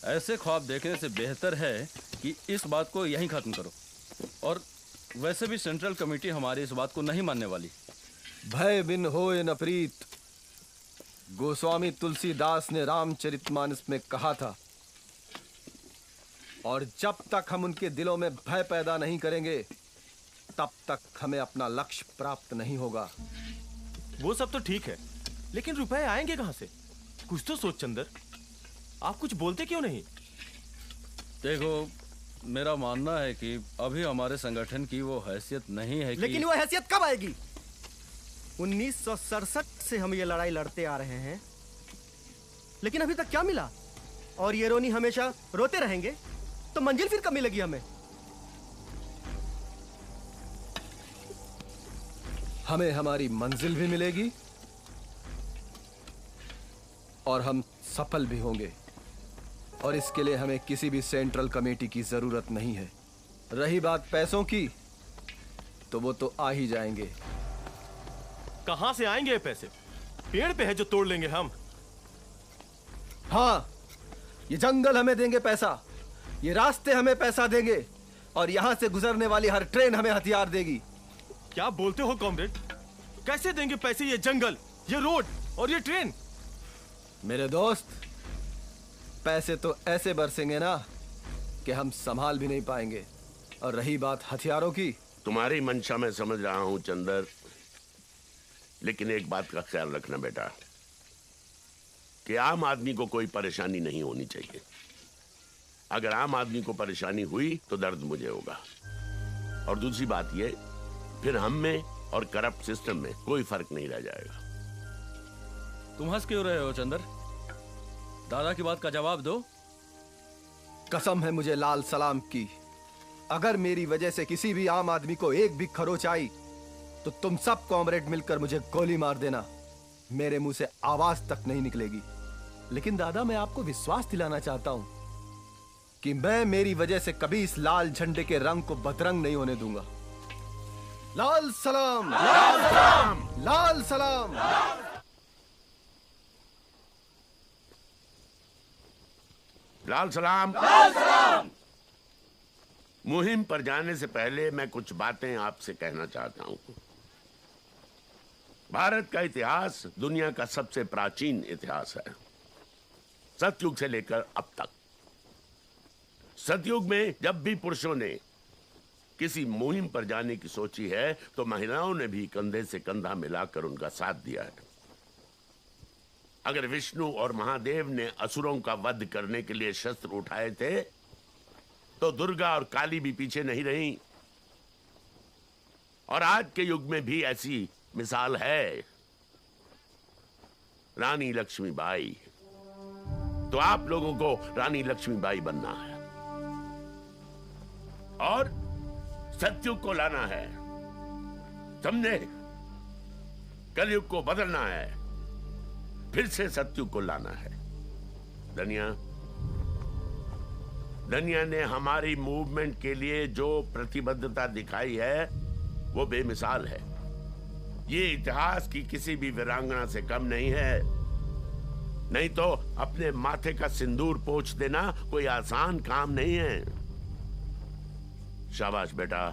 ऐसे ख्वाब देखने से बेहतर है कि इस बात को यहीं खत्म करो। और वैसे भी सेंट्रल कमेटी हमारी इस बात को नहीं मानने वाली। भय बिन होए न प्रीत, गोस्वामी तुलसीदास ने रामचरितमानस में कहा था। और जब तक हम उनके दिलों में भय पैदा नहीं करेंगे, तब तक हमें अपना लक्ष्य प्राप्त नहीं होगा। वो सब तो ठीक है, लेकिन रुपए आएंगे कहां से? कुछ तो सोच चंदर, आप कुछ बोलते क्यों नहीं? देखो, मेरा मानना है कि अभी हमारे संगठन की वो हैसियत नहीं है कि... लेकिन वो हैसियत कब आएगी? 1967 से हम ये लड़ाई लड़ते आ रहे हैं, लेकिन अभी तक क्या मिला? और ये रोनी हमेशा रोते रहेंगे तो मंजिल फिर कब मिलेगी हमें? हमें हमारी मंजिल भी मिलेगी और हम सफल भी होंगे। और इसके लिए हमें किसी भी सेंट्रल कमेटी की जरूरत नहीं है। रही बात पैसों की, तो वो तो आ ही जाएंगे। कहां से आएंगे ये पैसे? पेड़ पे है जो तोड़ लेंगे हम। हाँ, ये जंगल हमें देंगे पैसा, ये रास्ते हमें पैसा देंगे, और यहां से गुजरने वाली हर ट्रेन हमें हथियार देगी। क्या बोलते हो कॉमरेड? कैसे देंगे पैसे ये जंगल, ये रोड और ये ट्रेन? मेरे दोस्त, पैसे तो ऐसे बरसेंगे ना कि हम संभाल भी नहीं पाएंगे। और रही बात हथियारों की, तुम्हारी मंशा मैं समझ रहा हूं चंदर, लेकिन एक बात का ख्याल रखना बेटा, कि आम आदमी को कोई परेशानी नहीं होनी चाहिए। अगर आम आदमी को परेशानी हुई तो दर्द मुझे होगा। और दूसरी बात ये, फिर हम में और करप्ट सिस्टम में कोई फर्क नहीं रह जाएगा। तुम हंस क्यों रहे हो चंदर? दादा की बात का जवाब दो। कसम है मुझे लाल सलाम की, अगर मेरी वजह से किसी भी आम आदमी को एक भी खरोच आई, तो तुम सब कॉमरेड मिलकर मुझे गोली मार देना। मेरे मुंह से आवाज तक नहीं निकलेगी। लेकिन दादा, मैं आपको विश्वास दिलाना चाहता हूं कि मैं मेरी वजह से कभी इस लाल झंडे के रंग को बदरंग नहीं होने दूंगा। लाल सलाम, लाल सलाम, लाल सलाम। लाल सलाम, लाल सलाम। मुहिम पर जाने से पहले मैं कुछ बातें आपसे कहना चाहता हूं। भारत का इतिहास दुनिया का सबसे प्राचीन इतिहास है, सतयुग से लेकर अब तक। सतयुग में जब भी पुरुषों ने किसी मुहिम पर जाने की सोची है, तो महिलाओं ने भी कंधे से कंधा मिलाकर उनका साथ दिया है। अगर विष्णु और महादेव ने असुरों का वध करने के लिए शस्त्र उठाए थे, तो दुर्गा और काली भी पीछे नहीं रहीं। और आज के युग में भी ऐसी मिसाल है, रानी लक्ष्मीबाई। तो आप लोगों को रानी लक्ष्मीबाई बनना है और सतयुग को लाना है, समझे? कलयुग को बदलना है, फिर से सतयुग को लाना है। धनिया, दुनिया ने हमारी मूवमेंट के लिए जो प्रतिबद्धता दिखाई है वो बेमिसाल है। ये इतिहास की किसी भी वीरांगना से कम नहीं है। नहीं तो अपने माथे का सिंदूर पोंछ देना कोई आसान काम नहीं है। शाबाश बेटा,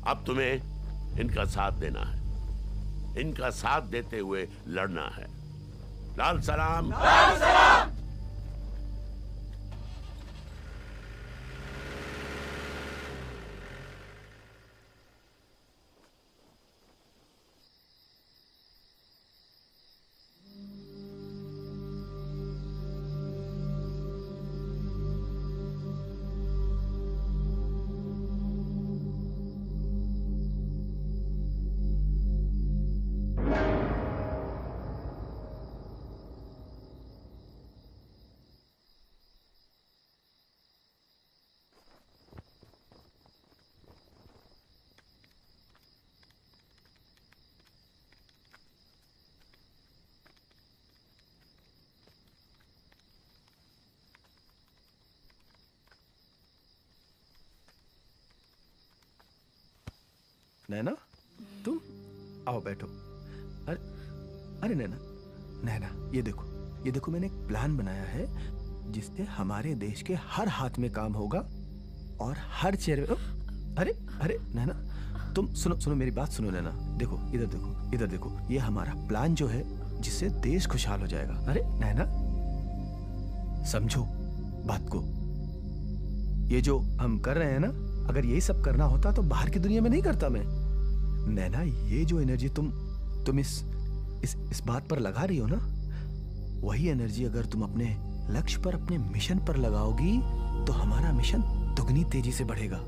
अब तुम्हें इनका साथ देना है, इनका साथ देते हुए लड़ना है। लाल सलाम, लाल सलाम। नैना, तुम आओ बैठो। अरे अरे नैना, नैना ये देखो मैंने एक प्लान बनाया है जिससे हमारे देश के हर हाथ में काम होगा और हर चेहरे में। अरे अरे नैना, तुम सुनो मेरी बात सुनो नैना। देखो इधर देखो, ये हमारा प्लान जो है जिससे देश खुशहाल हो जाएगा। अरे नैना समझो बात को, ये जो हम कर रहे हैं ना, अगर यही सब करना होता तो बाहर की दुनिया में नहीं करता मैं। नैना ये जो एनर्जी तुम इस बात पर लगा रही हो ना, वही एनर्जी अगर तुम अपने लक्ष्य पर, अपने मिशन पर लगाओगी तो हमारा मिशन दुगनी तेजी से बढ़ेगा।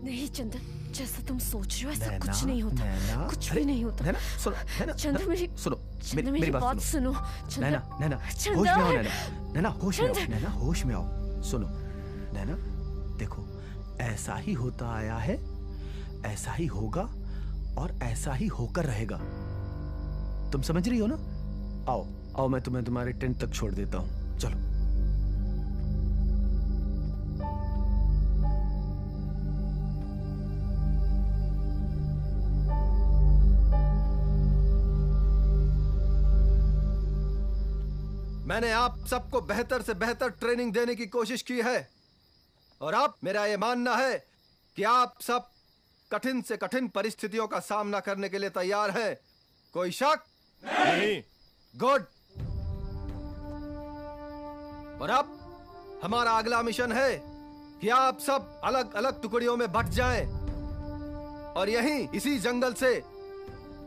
नहीं चंदन, जैसा तुम सोच रहे हो ऐसा नैना, कुछ नहीं होता। नैना, कुछ भी नहीं होता। नैना सुनो, नैना चंदन मेरी मेरी बात सुनो। नैना होश में आओ। नैना होश में आओ। नैना होश में आओ। सुनो नैना, देखो ऐसा ही होता आया है, ऐसा ही होगा और ऐसा ही होकर रहेगा। तुम समझ रही हो ना? आओ मैं तुम्हें तुम्हारे टेंट तक छोड़ देता हूं। चलो। मैंने आप सबको बेहतर से बेहतर ट्रेनिंग देने की कोशिश की है और अब मेरा यह मानना है कि आप सब कठिन से कठिन परिस्थितियों का सामना करने के लिए तैयार हैं। कोई शक नहीं? गुड। और अब हमारा अगला मिशन है कि आप सब अलग अलग टुकड़ियों में बंट जाएं और यहीं इसी जंगल से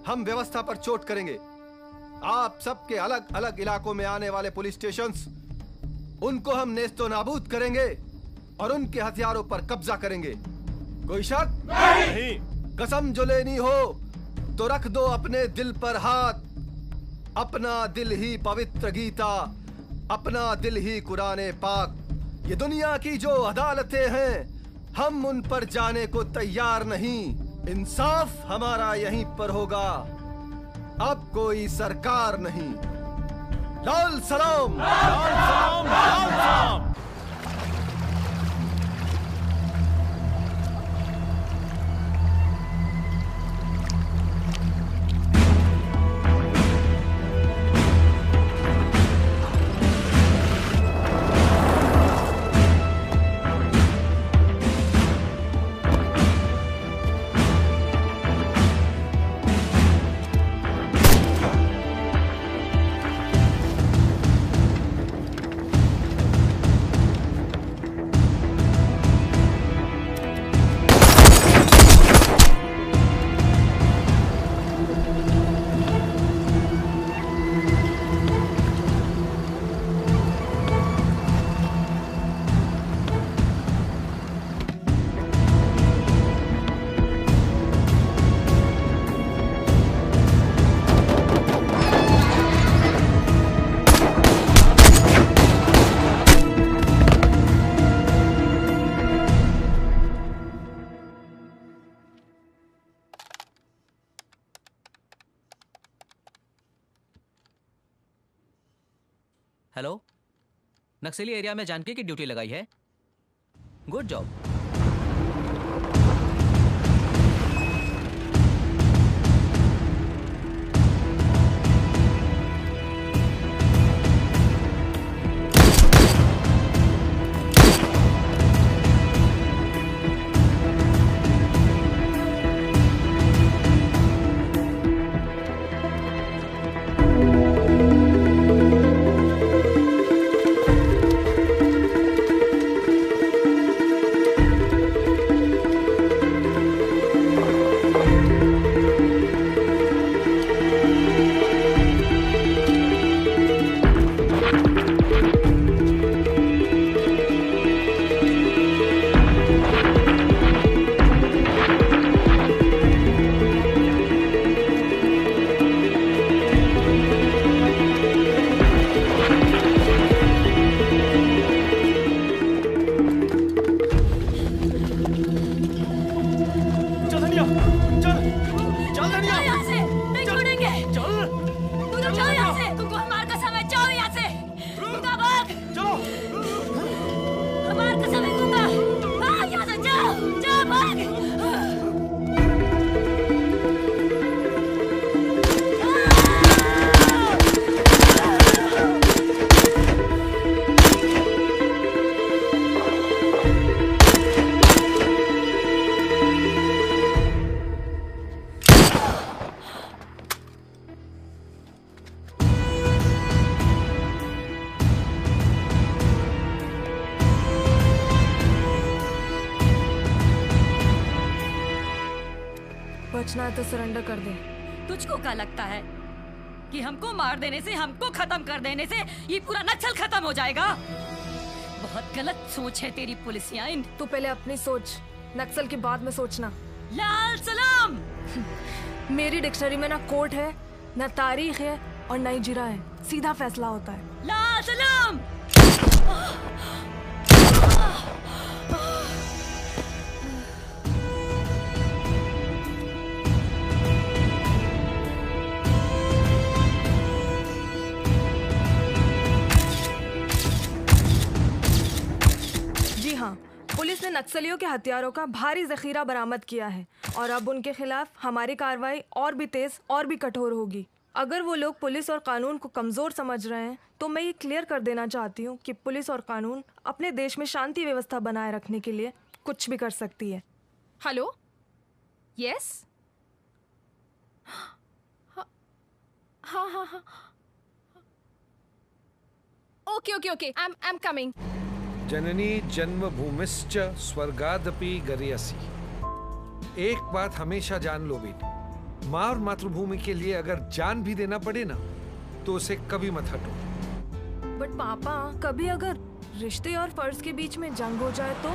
हम व्यवस्था पर चोट करेंगे। आप सबके अलग अलग इलाकों में आने वाले पुलिस स्टेशंस, उनको हम नेस्तो नाबूद करेंगे और उनके हथियारों पर कब्जा करेंगे। कोई शक नहीं? कसम जो लेनी हो तो रख दो अपने दिल पर हाथ। अपना दिल ही पवित्र गीता, अपना दिल ही कुराने पाक। ये दुनिया की जो अदालतें हैं, हम उन पर जाने को तैयार नहीं। इंसाफ हमारा यहीं पर होगा। अब कोई सरकार नहीं। लाल सलाम, लाल सलाम, लाल सलाम। हेलो, नक्सली एरिया में जानकी की ड्यूटी लगाई है। Good job. बचना है तो सरेंडर कर दे। तुझको क्या लगता है कि हमको मार देने से, हमको खत्म कर देने से ये पूरा नक्सल खत्म हो जाएगा? बहुत गलत सोच है तेरी पुलिसिया। तू पहले अपनी सोच, नक्सल के बाद में सोचना। लाल सलाम। मेरी डिक्शनरी में ना कोर्ट है, ना तारीख है और ना ही जिरा है, सीधा फैसला होता है। लाल सलाम। जी हाँ, पुलिस ने नक्सलियों के हथियारों का भारी जखीरा बरामद किया है और अब उनके खिलाफ हमारी कार्रवाई और भी तेज और भी कठोर होगी। अगर वो लोग पुलिस और कानून को कमजोर समझ रहे हैं तो मैं ये क्लियर कर देना चाहती हूँ कि पुलिस और कानून अपने देश में शांति व्यवस्था बनाए रखने के लिए कुछ भी कर सकती है। हेलो, यस, हाँ हाँ हाँ, okay okay okay, I am coming. जननी जन्मभूमिश्च स्वर्गादपि गरीयसी। एक बात हमेशा जान लो बेटी, माँ और मातृभूमि के लिए अगर जान भी देना पड़े ना तो उसे कभी मत हटो। बट पापा, कभी अगर रिश्ते और फर्ज के बीच में जंग हो जाए तो?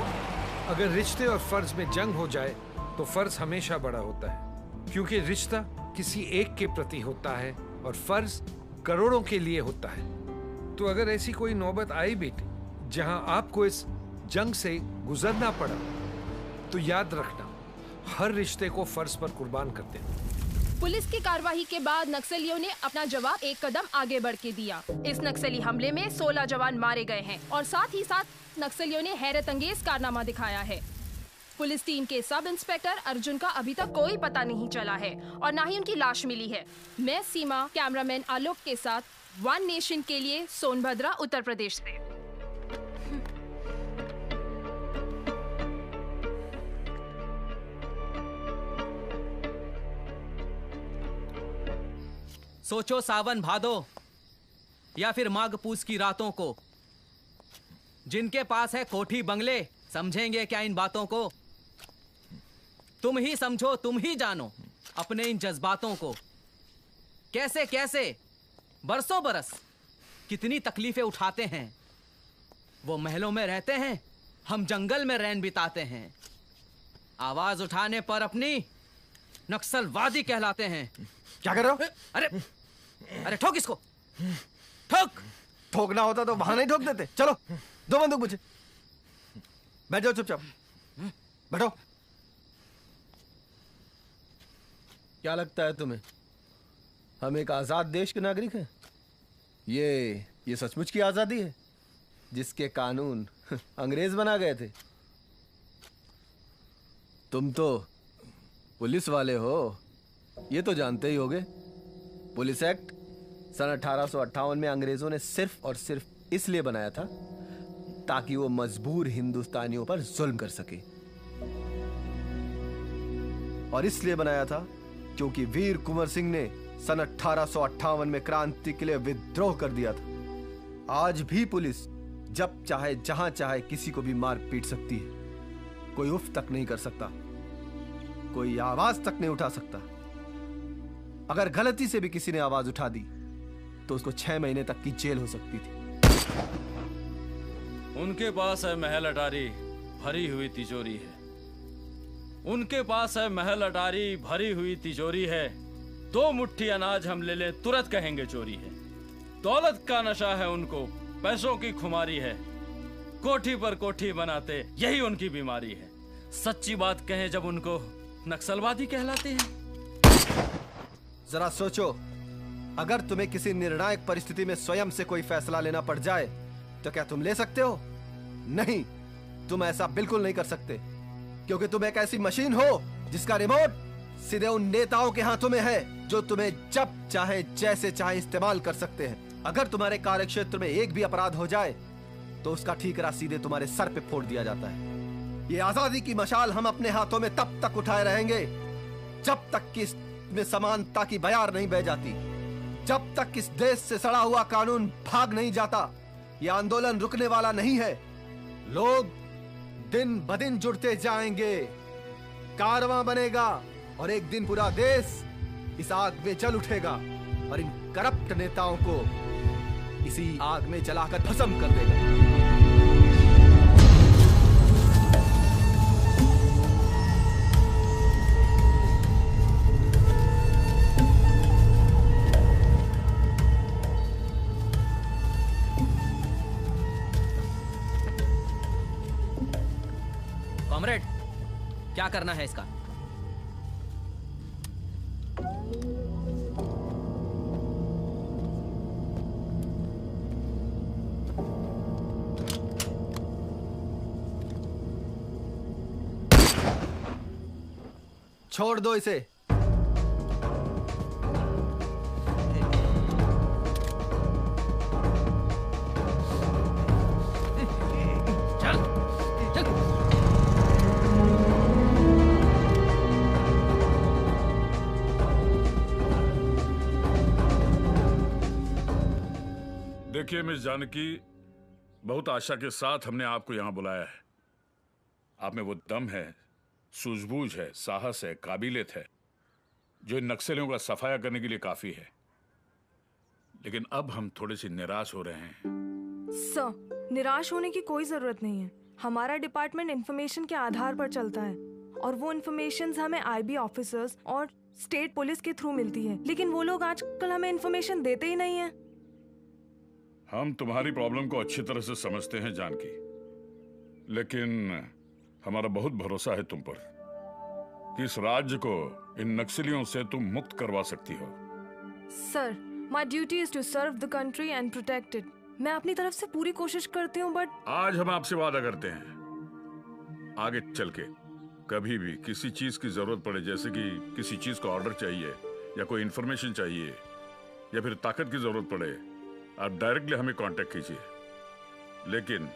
अगर रिश्ते और फर्ज में जंग हो जाए तो फर्ज हमेशा बड़ा होता है, क्योंकि रिश्ता किसी एक के प्रति होता है और फर्ज करोड़ों के लिए होता है। तो अगर ऐसी कोई नौबत आई बेटी जहां आपको इस जंग से गुजरना पड़ा तो याद रखना, हर रिश्ते को फर्ज पर कुर्बान करते हैं। पुलिस की कार्रवाई के बाद नक्सलियों ने अपना जवाब एक कदम आगे बढ़ के दिया। इस नक्सली हमले में 16 जवान मारे गए हैं और साथ ही साथ नक्सलियों ने हैरत अंगेज कारनामा दिखाया है। पुलिस टीम के सब इंस्पेक्टर अर्जुन का अभी तक कोई पता नहीं चला है और न ही उनकी लाश मिली है। मैं सीमा, कैमरामैन आलोक के साथ वन नेशन के लिए सोनभद्रा, उत्तर प्रदेश से। सोचो सावन भादो या फिर माघ पूस की रातों को, जिनके पास है कोठी बंगले समझेंगे क्या इन बातों को? तुम ही समझो, तुम ही जानो अपने इन जज्बातों को। कैसे कैसे बरसों बरस कितनी तकलीफें उठाते हैं। वो महलों में रहते हैं, हम जंगल में रैन बिताते हैं। आवाज उठाने पर अपनी नक्सलवादी कहलाते हैं। क्या कर रहे हो? अरे अरे ठोक इसको, ठोक। ठोकना होता तो वहां नहीं ठोक देते। चलो, दो बंदूक मुझे। बैठ जाओ चुपचाप, बैठो। क्या लगता है तुम्हें हम एक आजाद देश के नागरिक हैं? ये सचमुच की आजादी है जिसके कानून अंग्रेज बना गए थे? तुम तो पुलिस वाले हो, ये तो जानते ही होगे। पुलिस एक्ट सन 1858 में अंग्रेजों ने सिर्फ और सिर्फ इसलिए बनाया था ताकि वो मजबूर हिंदुस्तानियों पर जुल्म कर सके, और इसलिए बनाया था क्योंकि वीर कुंवर सिंह ने सन 1858 में क्रांति के लिए विद्रोह कर दिया था। आज भी पुलिस जब चाहे जहां चाहे किसी को भी मार पीट सकती है, कोई उफ तक नहीं कर सकता, कोई आवाज तक नहीं उठा सकता। अगर गलती से भी किसी ने आवाज उठा दी तो उसको 6 महीने तक की जेल हो सकती थी। उनके पास है महल अटारी भरी हुई तिजोरी है, उनके पास है महल अटारी भरी हुई तिजोरी है। 2 मुट्ठी अनाज हम ले लें तुरंत कहेंगे चोरी है। दौलत का नशा है उनको, पैसों की खुमारी है, कोठी पर कोठी बनाते यही उनकी बीमारी है। सच्ची बात कहें जब उनको नक्सलवादी कहलाते हैं। जरा सोचो, अगर तुम्हें किसी निर्णायक परिस्थिति में स्वयं से कोई फैसला लेना पड़ जाए तो क्या तुम ले सकते हो? नहीं, तुम ऐसा बिल्कुल नहीं कर सकते, क्योंकि तुम एक ऐसी मशीन हो जिसका रिमोट सीधे उन नेताओं के हाथों में है जो तुम्हें जब चाहे जैसे चाहे इस्तेमाल कर सकते हैं। अगर तुम्हारे कार्यक्षेत्र में एक भी अपराध हो जाए तो उसका ठीकरा सीधे तुम्हारे सर पे फोड़ दिया जाता है। ये आजादी की मशाल हम अपने हाथों में तब तक उठाए रहेंगे जब तक कि इसमें समानता की बयार नहीं बह जाती, जब तक इस देश से सड़ा हुआ कानून भाग नहीं जाता। ये आंदोलन रुकने वाला नहीं है। लोग दिन ब दिन जुड़ते जाएंगे, कारवां बनेगा और एक दिन पूरा देश इस आग में जल उठेगा और इन करप्ट नेताओं को इसी आग में जलाकर भस्म कर देगा। कॉमरेड, क्या करना है इसका? छोड़ दो इसे। देखिए मिस जानकी, बहुत आशा के साथ हमने आपको यहां बुलाया है। आप में वो दम है, सूझबूझ है, साहस है, काबिलियत है जो इन नक्सलियों का सफाया करने के लिए काफी है। लेकिन अब हम थोड़े से निराश हो रहे हैं। सर, निराश होने की कोई जरूरत नहीं है। हमारा डिपार्टमेंट इंफॉर्मेशन के आधार पर चलता है और वो इंफॉर्मेशन हमें आईबी ऑफिसर्स और स्टेट पुलिस के थ्रू मिलती है, लेकिन वो लोग आजकल हमें इंफॉर्मेशन देते ही नहीं है। हम तुम्हारी प्रॉब्लम को अच्छी तरह से समझते हैं जानकी, लेकिन हमारा बहुत भरोसा है तुम पर कि इस राज्य को इन नक्सलियों से तुम मुक्त करवा सकती हो। Sir, my duty is to serve the country and protect it. मैं अपनी तरफ से पूरी कोशिश करती हूँ, बट आज हम आपसे वादा करते हैं आगे चल के कभी भी किसी चीज की जरूरत पड़े, जैसे कि किसी चीज का ऑर्डर चाहिए या कोई इंफॉर्मेशन चाहिए या फिर ताकत की जरूरत पड़े, आप डायरेक्टली हमें कांटेक्ट कीजिए। लेकिन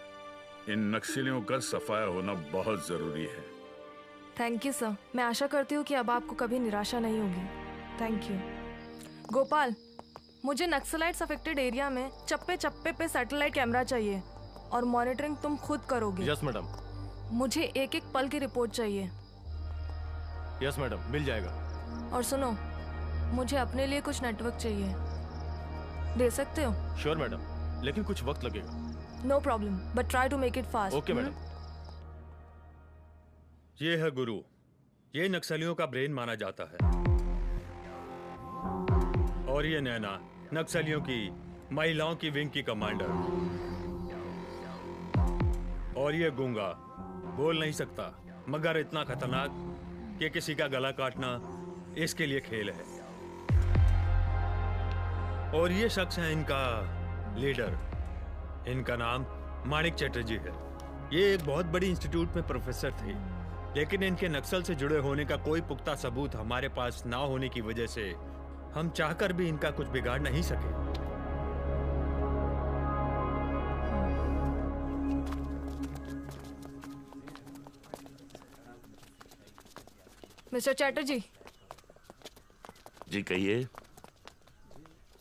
इन नक्सलियों का सफाया होना बहुत जरूरी है। Thank you sir. मैं आशा करती हूँ कि अब आपको कभी निराशा नहीं होगी। Thank you. गोपाल, मुझे नक्सलाइट्स अफेक्टेड एरिया में चप्पे चप्पे पे सैटेलाइट कैमरा चाहिए और मॉनिटरिंग तुम खुद करोगे। Yes madam. मुझे एक एक पल की रिपोर्ट चाहिए। यस मैडम, मिल जाएगा। और सुनो, मुझे अपने लिए कुछ नेटवर्क चाहिए, दे सकते हो? श्योर मैडम, लेकिन कुछ वक्त लगेगा। No problem, but try to make it fast. Okay madam. ये है गुरु, ये नक्सलियों का ब्रेन माना जाता है। और ये नैना, नक्सलियों की महिलाओं की विंग की कमांडर। और ये गूंगा, बोल नहीं सकता मगर इतना खतरनाक कि किसी का गला काटना इसके लिए खेल है। और ये शख्स है इनका लीडर, इनका नाम माणिक चटर्जी है। ये एक बहुत बड़ी इंस्टीट्यूट में प्रोफेसर थे, लेकिन इनके नक्सल से जुड़े होने का कोई पुख्ता सबूत हमारे पास ना होने की वजह से हम चाहकर भी इनका कुछ बिगाड़ नहीं सके। मिस्टर चैटर्जी, जी कहिए।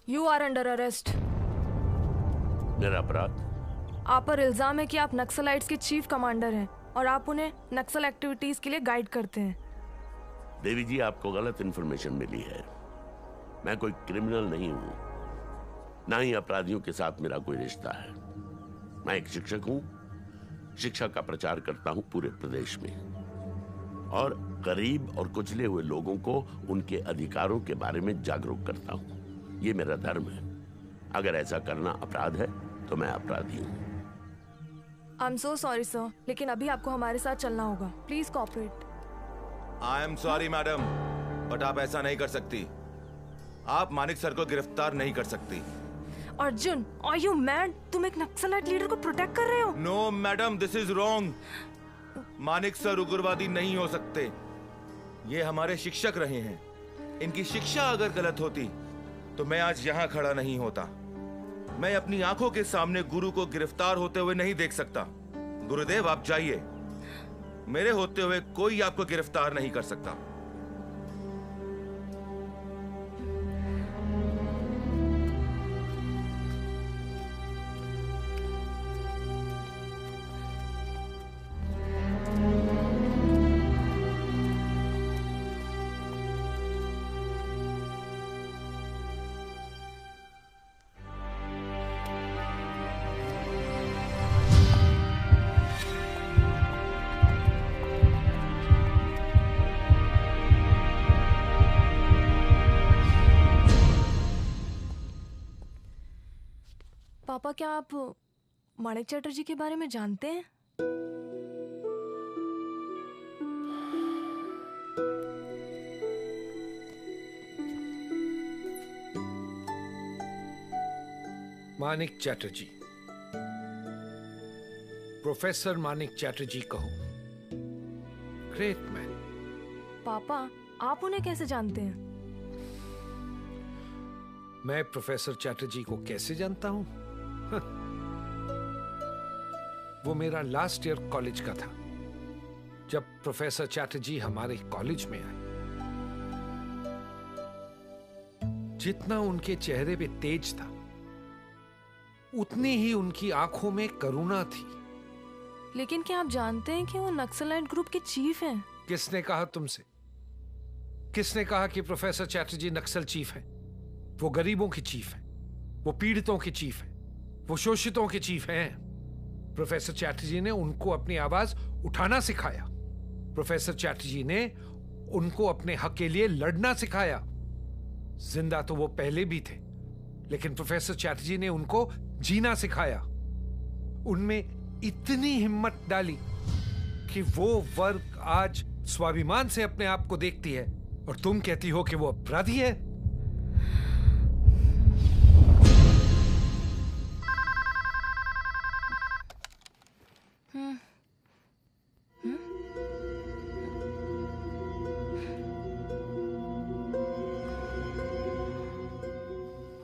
You are under arrest. मेरा अपराध? आप पर इल्जाम है कि आप नक्सलाइट्स के चीफ कमांडर हैं और आप उन्हें नक्सल एक्टिविटीज के लिए गाइड करते हैं। देवी जी, आपको गलत इंफॉर्मेशन मिली है। मैं कोई क्रिमिनल नहीं हूं, ना ही अपराधियों के साथ मेरा कोई रिश्ता है। मैं एक शिक्षक हूं, शिक्षा का प्रचार करता हूं पूरे प्रदेश में, और गरीब और कुचले हुए लोगों को उनके अधिकारों के बारे में जागरूक करता हूं। ये मेरा धर्म है। अगर ऐसा करना अपराध है तो मैं अपराधी हूं। I am so sorry sir, लेकिन अभी आपको हमारे साथ चलना होगा। Please cooperate. I am sorry madam, but आप ऐसा नहीं कर सकती। आप मानिक सर को गिरफ्तार नहीं कर सकती। Arjun, are you mad? तुम एक नक्सलाइट लीडर को प्रोटेक्ट कर रहे हो? No madam, this is wrong. Manik sir उग्रवादी नहीं हो सकते। ये हमारे शिक्षक रहे हैं। इनकी शिक्षा अगर गलत होती तो मैं आज यहाँ खड़ा नहीं होता। मैं अपनी आंखों के सामने गुरु को गिरफ्तार होते हुए नहीं देख सकता। गुरुदेव, आप जाइए। मेरे होते हुए कोई आपको गिरफ्तार नहीं कर सकता। पापा, क्या आप माणिक चटर्जी के बारे में जानते हैं? मानिक चैटर्जी, प्रोफेसर मानिक चैटर्जी कहो। Great man. पापा, आप उन्हें कैसे जानते हैं? मैं प्रोफेसर चैटर्जी को कैसे जानता हूं? वो मेरा लास्ट ईयर कॉलेज का था जब प्रोफेसर चैटर्जी हमारे कॉलेज में आए। जितना उनके चेहरे पे तेज था, उतनी ही उनकी आंखों में करुणा थी। लेकिन क्या आप जानते हैं कि वो नक्सलाइट ग्रुप के चीफ हैं? किसने कहा तुमसे? किसने कहा कि प्रोफेसर चैटर्जी नक्सल चीफ हैं? वो गरीबों के चीफ हैं, वो पीड़ितों के चीफ हैं, वो शोषितों के चीफ हैं। प्रोफेसर चैटर्जी ने उनको अपनी आवाज उठाना सिखाया। प्रोफेसर चैटर्जी ने उनको अपने हक के लिए लड़ना सिखाया। जिंदा तो वो पहले भी थे, लेकिन प्रोफेसर चैटर्जी ने उनको जीना सिखाया। उनमें इतनी हिम्मत डाली कि वो वर्ग आज स्वाभिमान से अपने आप को देखती है, और तुम कहती हो कि वो अपराधी है।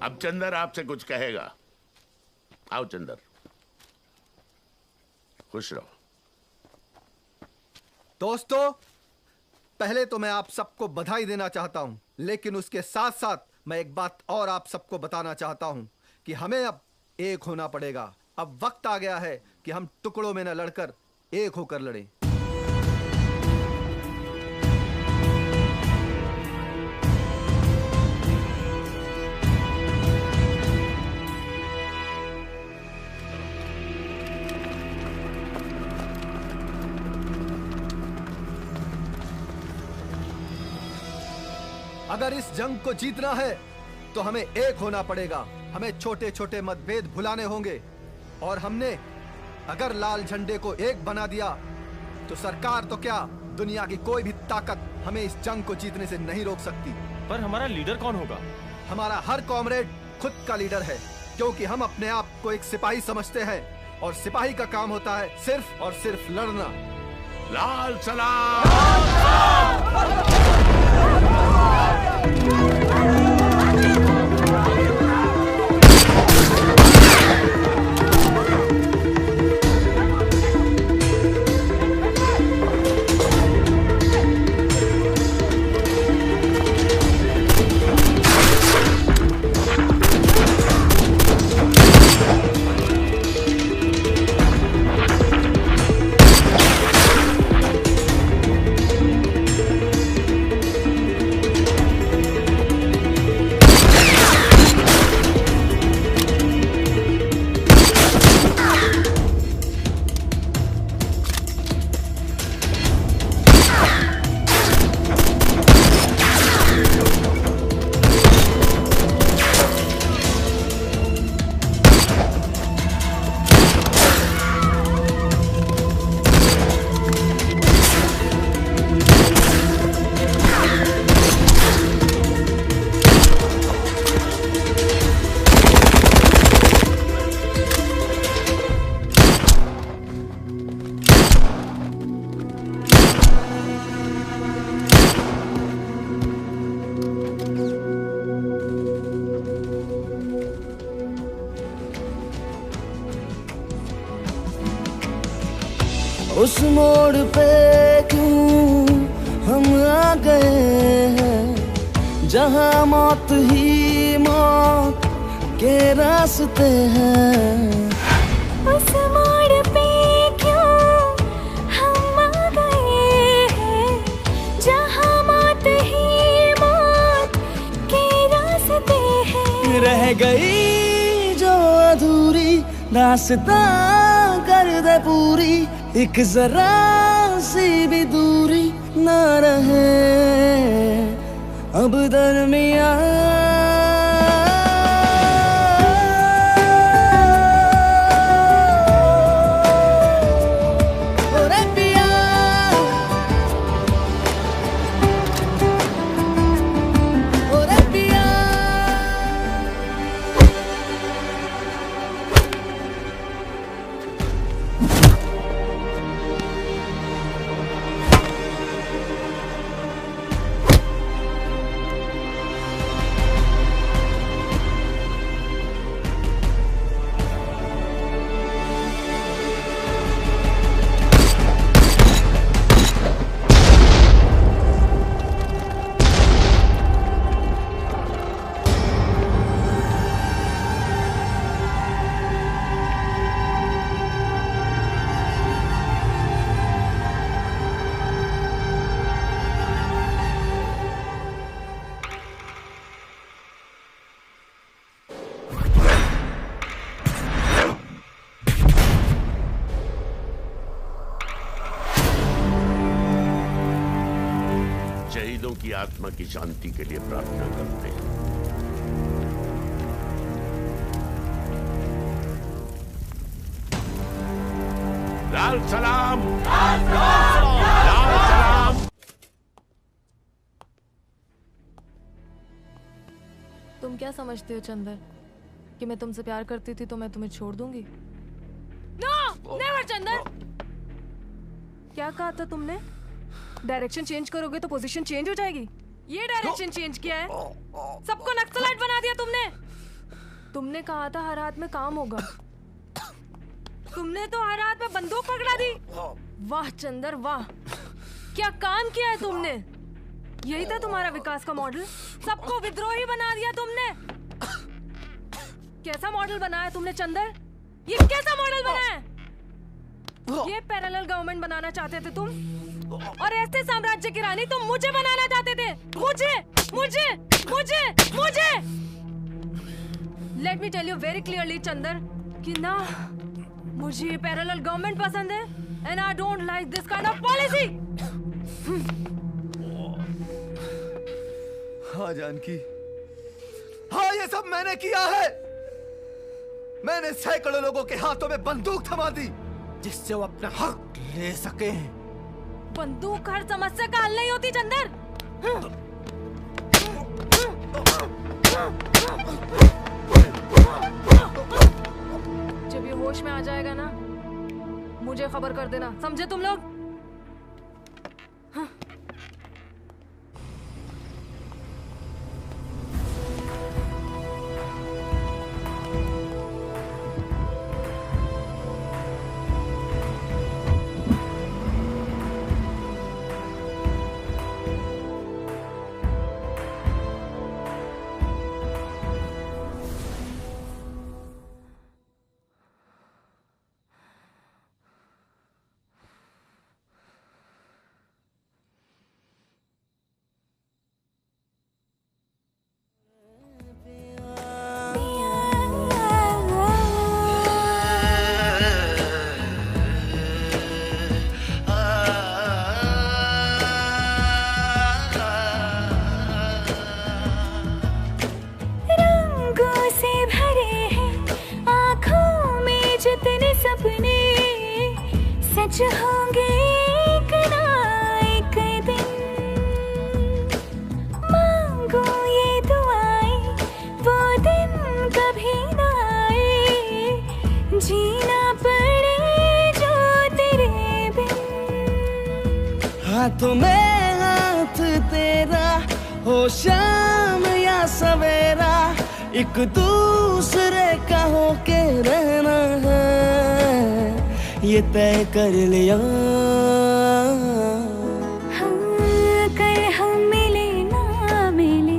अब चंदर आपसे कुछ कहेगा। आओ चंदर, खुश रहो। दोस्तों, पहले तो मैं आप सबको बधाई देना चाहता हूं, लेकिन उसके साथ साथ मैं एक बात और आप सबको बताना चाहता हूं कि हमें अब एक होना पड़ेगा। अब वक्त आ गया है कि हम टुकड़ों में न लड़कर एक होकर लड़ें। अगर इस जंग को जीतना है तो हमें एक होना पड़ेगा। हमें छोटे छोटे मतभेद भुलाने होंगे, और हमने अगर लाल झंडे को एक बना दिया तो सरकार तो क्या, दुनिया की कोई भी ताकत हमें इस जंग को जीतने से नहीं रोक सकती। पर हमारा लीडर कौन होगा? हमारा हर कॉमरेड खुद का लीडर है, क्योंकि हम अपने आप को एक सिपाही समझते हैं, और सिपाही का काम होता है सिर्फ और सिर्फ लड़ना। लाल सलाम। उस मोड़ पे क्यों हम आ गए हैं जहां मौत ही मौत के रास्ते हैं। उस मोड़ पे क्यों हम आ गए हैं जहां मौत ही मौत के रास्ते हैं। रह गई जो अधूरी दास्तां कर दे पूरी, एक जरा सी भी दूरी न रहे अब दरमियां। शहीदों की आत्मा की शांति के लिए प्रार्थना करते हैं। लाल सलाम, लाल सलाम। तुम क्या समझते हो चंदर कि मैं तुमसे प्यार करती थी तो मैं तुम्हें छोड़ दूंगी? No, never Chandar. क्या कहा था तुमने? डायरेक्शन चेंज करोगे तो पोजीशन चेंज हो जाएगी। ये डायरेक्शन चेंज किया है, सबको नक्सलाइट बना दिया तुमने। तुमने कहा था हर हाथ में काम होगा, तुमने तो हर हाथ में बंदूक पकड़ा दी। वाह चंदर वाह, क्या काम किया है तुमने। यही था तुम्हारा विकास का मॉडल, सबको विद्रोही बना दिया तुमने। कैसा मॉडल बनाया तुमने चंदर, ये कैसा मॉडल बनाया? ये पैरेलल गवर्नमेंट बनाना चाहते थे तुम, और ऐसे साम्राज्य की रानी तुम मुझे बनाना चाहते थे। मुझे मुझे मुझे मुझे let me tell you very clearly Chandar कि ना मुझे ये पैरेलल गवर्नमेंट पसंद है and I don't like this kind of policy. हाँ जानकी, हाँ ये सब मैंने किया है। मैंने सैकड़ों लोगों के हाथों में बंदूक थमा दी जिससे वो अपना हक ले सके। बंदूक हर समस्या का हल नहीं होती चंदर। जब ये होश में आ जाएगा ना मुझे खबर कर देना, समझे तुम लोग? हाथों में हाथ तेरा हो शाम या सवेरा, एक दूसरे का होके रहना है, ये तय कर लिया। कल हम मिले ना मिले,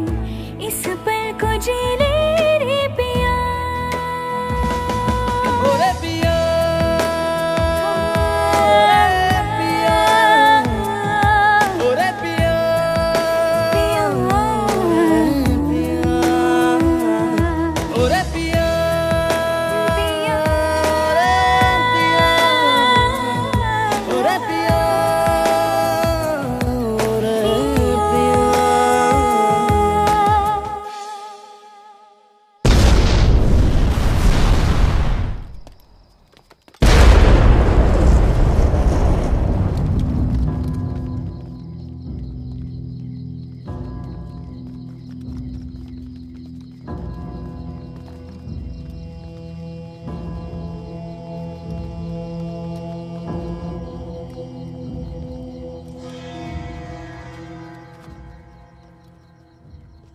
इस पल को जी ले रे पिया। ओरे पिया,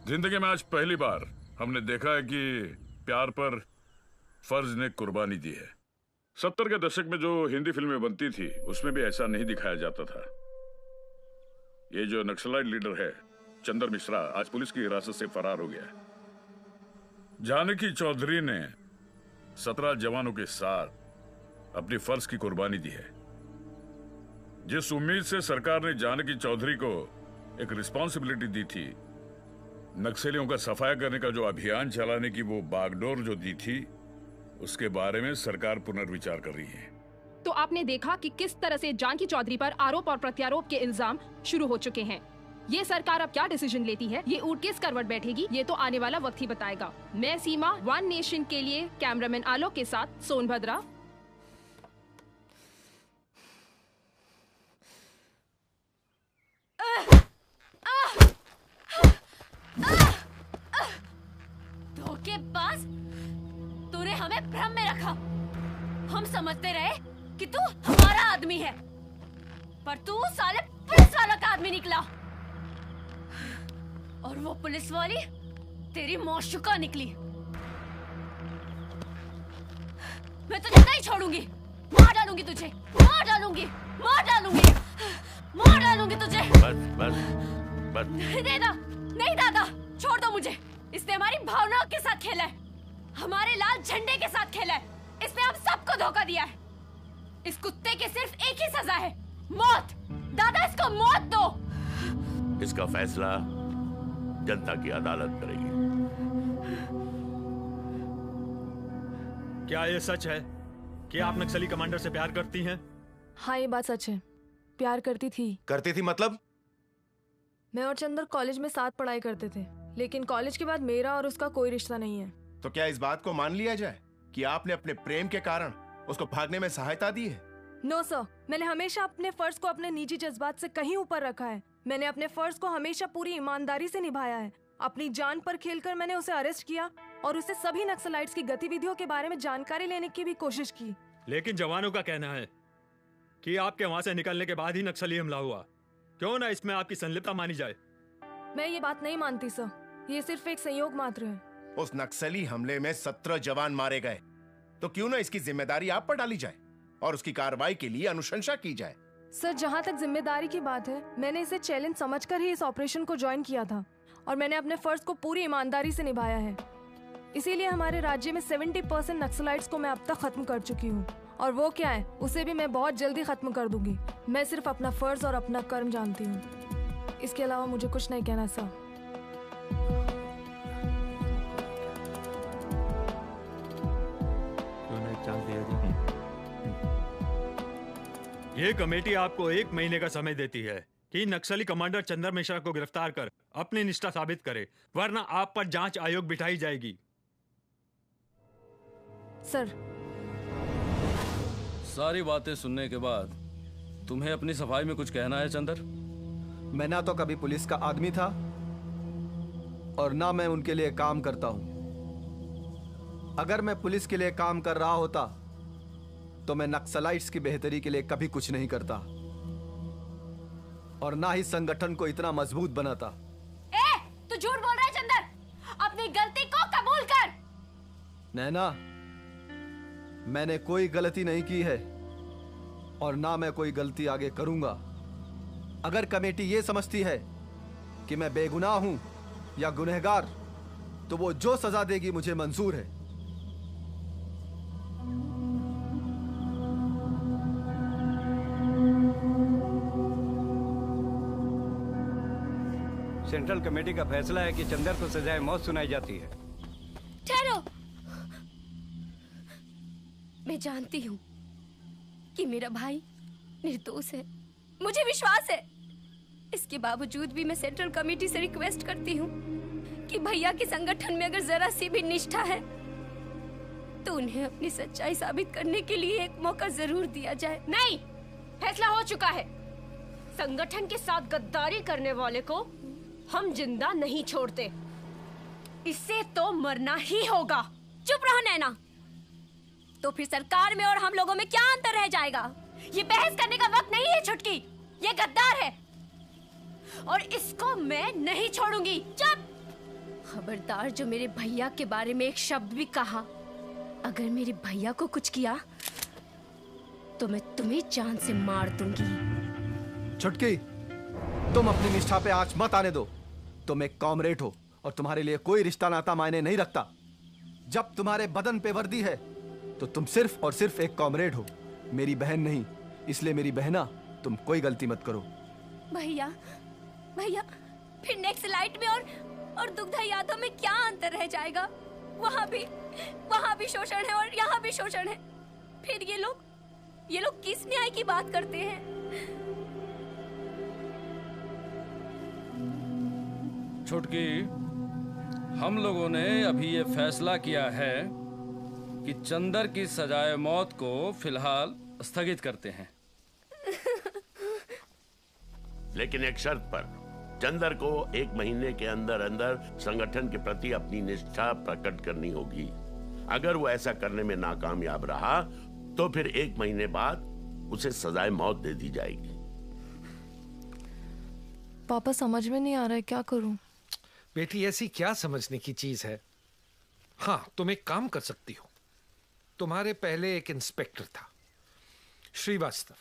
जिंदगी में आज पहली बार हमने देखा है कि प्यार पर फर्ज ने कुर्बानी दी है। 70 के दशक में जो हिंदी फिल्में बनती थी उसमें भी ऐसा नहीं दिखाया जाता था। ये जो नक्सलाइट लीडर है चंदर मिश्रा आज पुलिस की हिरासत से फरार हो गया है। जानकी चौधरी ने 17 जवानों के साथ अपनी फर्ज की कुर्बानी दी है। जिस उम्मीद से सरकार ने जानकी चौधरी को एक रिस्पॉन्सिबिलिटी दी थी, नक्सलियों का सफाया करने का जो अभियान चलाने की वो बागडोर जो दी थी, उसके बारे में सरकार पुनर्विचार कर रही है। तो आपने देखा कि किस तरह से जानकी चौधरी पर आरोप और प्रत्यारोप के इल्जाम शुरू हो चुके हैं। ये सरकार अब क्या डिसीजन लेती है, ये ऊँट किस करवट बैठेगी, ये तो आने वाला वक्त ही बताएगा। मैं सीमा, वन नेशन के लिए कैमरामैन आलोक के साथ सोनभद्रा। धोखेबाज, तूने हमें भ्रम में रखा। हम समझते रहे कि तू हमारा आदमी है, पर तू साले पुलिस वाला का आदमी निकला। और वो पुलिस वाली तेरी मौशुका निकली। मैं तुझे नहीं छोड़ूंगी, मार डालूंगी तुझे, मार डालूंगी, मार डालूंगी, मार डालूंगी तुझे। बस बस बस। नहीं दादा, नहीं दादा, छोड़ दो मुझे। इसने हमारी भावनाओं के साथ खेला है, हमारे लाल झंडे के साथ खेला है। इसने हम सबको धोखा दिया है। इस कुत्ते की सिर्फ एक ही सजा है, मौत। दादा, इसको मौत दो। इसका फैसला जनता की अदालत करेगी। क्या ये सच है कि आप नक्सली कमांडर से प्यार करती हैं? हाँ, ये बात सच है। प्यार करती थी। करती थी मतलब? मैं और चंदर कॉलेज में साथ पढ़ाई करते थे, लेकिन कॉलेज के बाद मेरा और उसका कोई रिश्ता नहीं है। तो क्या इस बात को मान लिया जाए कि आपने अपने प्रेम के कारण उसको भागने में सहायता दी है? नो सर, मैंने हमेशा अपने फर्ज को अपने निजी जज्बात से कहीं ऊपर रखा है। मैंने अपने फर्ज को हमेशा पूरी ईमानदारी से निभाया है। अपनी जान पर खेलकर मैंने उसे अरेस्ट किया और उसे सभी नक्सलाइट्स की गतिविधियों के बारे में जानकारी लेने की भी कोशिश की। लेकिन जवानों का कहना है कि आपके वहां से निकलने के बाद ही नक्सली हमला हुआ। क्यों ना इसमें आपकी संलिप्तता मानी जाए? मैं ये बात नहीं मानती सर, ये सिर्फ एक संयोग मात्र है। उस नक्सली हमले में 17 जवान मारे गए, तो क्यों ना इसकी जिम्मेदारी आप पर डाली जाए और उसकी कार्रवाई के लिए अनुशंसा की जाए। सर, जहाँ तक जिम्मेदारी की बात है, मैंने इसे चैलेंज समझकर ही इस ऑपरेशन को ज्वाइन किया था और मैंने अपने फर्ज को पूरी ईमानदारी से निभाया है। इसीलिए हमारे राज्य में 70% नक्सलाइट्स को मैं अब तक खत्म कर चुकी हूँ, और वो क्या है उसे भी मैं बहुत जल्दी खत्म कर दूंगी। मैं सिर्फ अपना फर्ज और अपना कर्म जानती हूँ, इसके अलावा मुझे कुछ नहीं कहना सर। ये कमेटी आपको 1 महीने का समय देती है कि नक्सली कमांडर चंदर मिश्रा को गिरफ्तार कर अपनी निष्ठा साबित करे, वरना आप पर जांच आयोग बिठाई जाएगी। सर, सारी बातें सुनने के बाद तुम्हें अपनी सफाई में कुछ कहना है चंदर? मैं ना तो कभी पुलिस का आदमी था और ना मैं उनके लिए काम करता हूं। अगर मैं पुलिस के लिए काम कर रहा होता तो मैं नक्सलाइट्स की बेहतरी के लिए कभी कुछ नहीं करता। और ना ही संगठन को इतना मजबूत बनाता। तू झूठ बोल रहा है चंदर। अपनी गलती को कबूल कर। नैना, मैंने कोई गलती नहीं की है और ना मैं कोई गलती आगे करूंगा। अगर कमेटी ये समझती है कि मैं बेगुनाह हूं या गुनहगार, तो वो जो सजा देगी मुझे मंजूर है। सेंट्रल कमेटी का फैसला है कि चंदर को सजाए मौत सुनाई जाती है। ठहरो, मैं जानती हूँ कि मेरा भाई निर्दोष है, मुझे विश्वास है। इसके बावजूद भी मैं सेंट्रल कमेटी से रिक्वेस्ट करती हूँ कि भैया के संगठन में अगर जरा सी भी निष्ठा है तो उन्हें अपनी सच्चाई साबित करने के लिए एक मौका जरूर दिया जाए। नहीं, फैसला हो चुका है। संगठन के साथ गद्दारी करने वाले को हम जिंदा नहीं छोड़ते, इससे तो मरना ही होगा। चुप रहो नैना। तो फिर सरकार में और हम लोगों में क्या अंतर रह जाएगा? ये बहस करने का वक्त नहीं है छुटकी, ये गद्दार है और इसको मैं नहीं छोड़ूंगी। चुप! खबरदार जो मेरे भैया के बारे में एक शब्द भी कहा, अगर मेरे भैया को कुछ किया तो मैं तुम्हें जान से मार दूंगी। छुटकी, तुम अपनी निष्ठा पे आंच मत आने दो। तुम एक कॉमरेड हो और तुम्हारे लिए कोई रिश्ता नाता मायने नहीं रखता। जब तुम्हारे बदन पे वर्दी है तो तुम सिर्फ और सिर्फ एक कॉमरेड हो, मेरी बहन नहीं। इसलिए मेरी बहना, तुम कोई गलती मत करो। भैया, भैया, फिर नेक्स्ट लाइट में और दुग्धा यादव में क्या अंतर रह जाएगा? वहाँ भी शोषण है और यहाँ भी शोषण है। फिर ये लोग किस न्याय की बात करते हैं? छुटकी, हम लोगों ने अभी ये फैसला किया है कि चंदर की सजाए मौत को फिलहाल स्थगित करते हैं। लेकिन एक शर्त पर, चंदर को 1 महीने के अंदर अंदर संगठन के प्रति अपनी निष्ठा प्रकट करनी होगी। अगर वो ऐसा करने में नाकामयाब रहा तो फिर 1 महीने बाद उसे सजाए मौत दे दी जाएगी। पापा, समझ में नहीं आ रहा है, क्या करूं? बेटी, ऐसी क्या समझने की चीज है? हाँ, तुम एक काम कर सकती हो। तुम्हारे पहले एक इंस्पेक्टर था, श्रीवास्तव,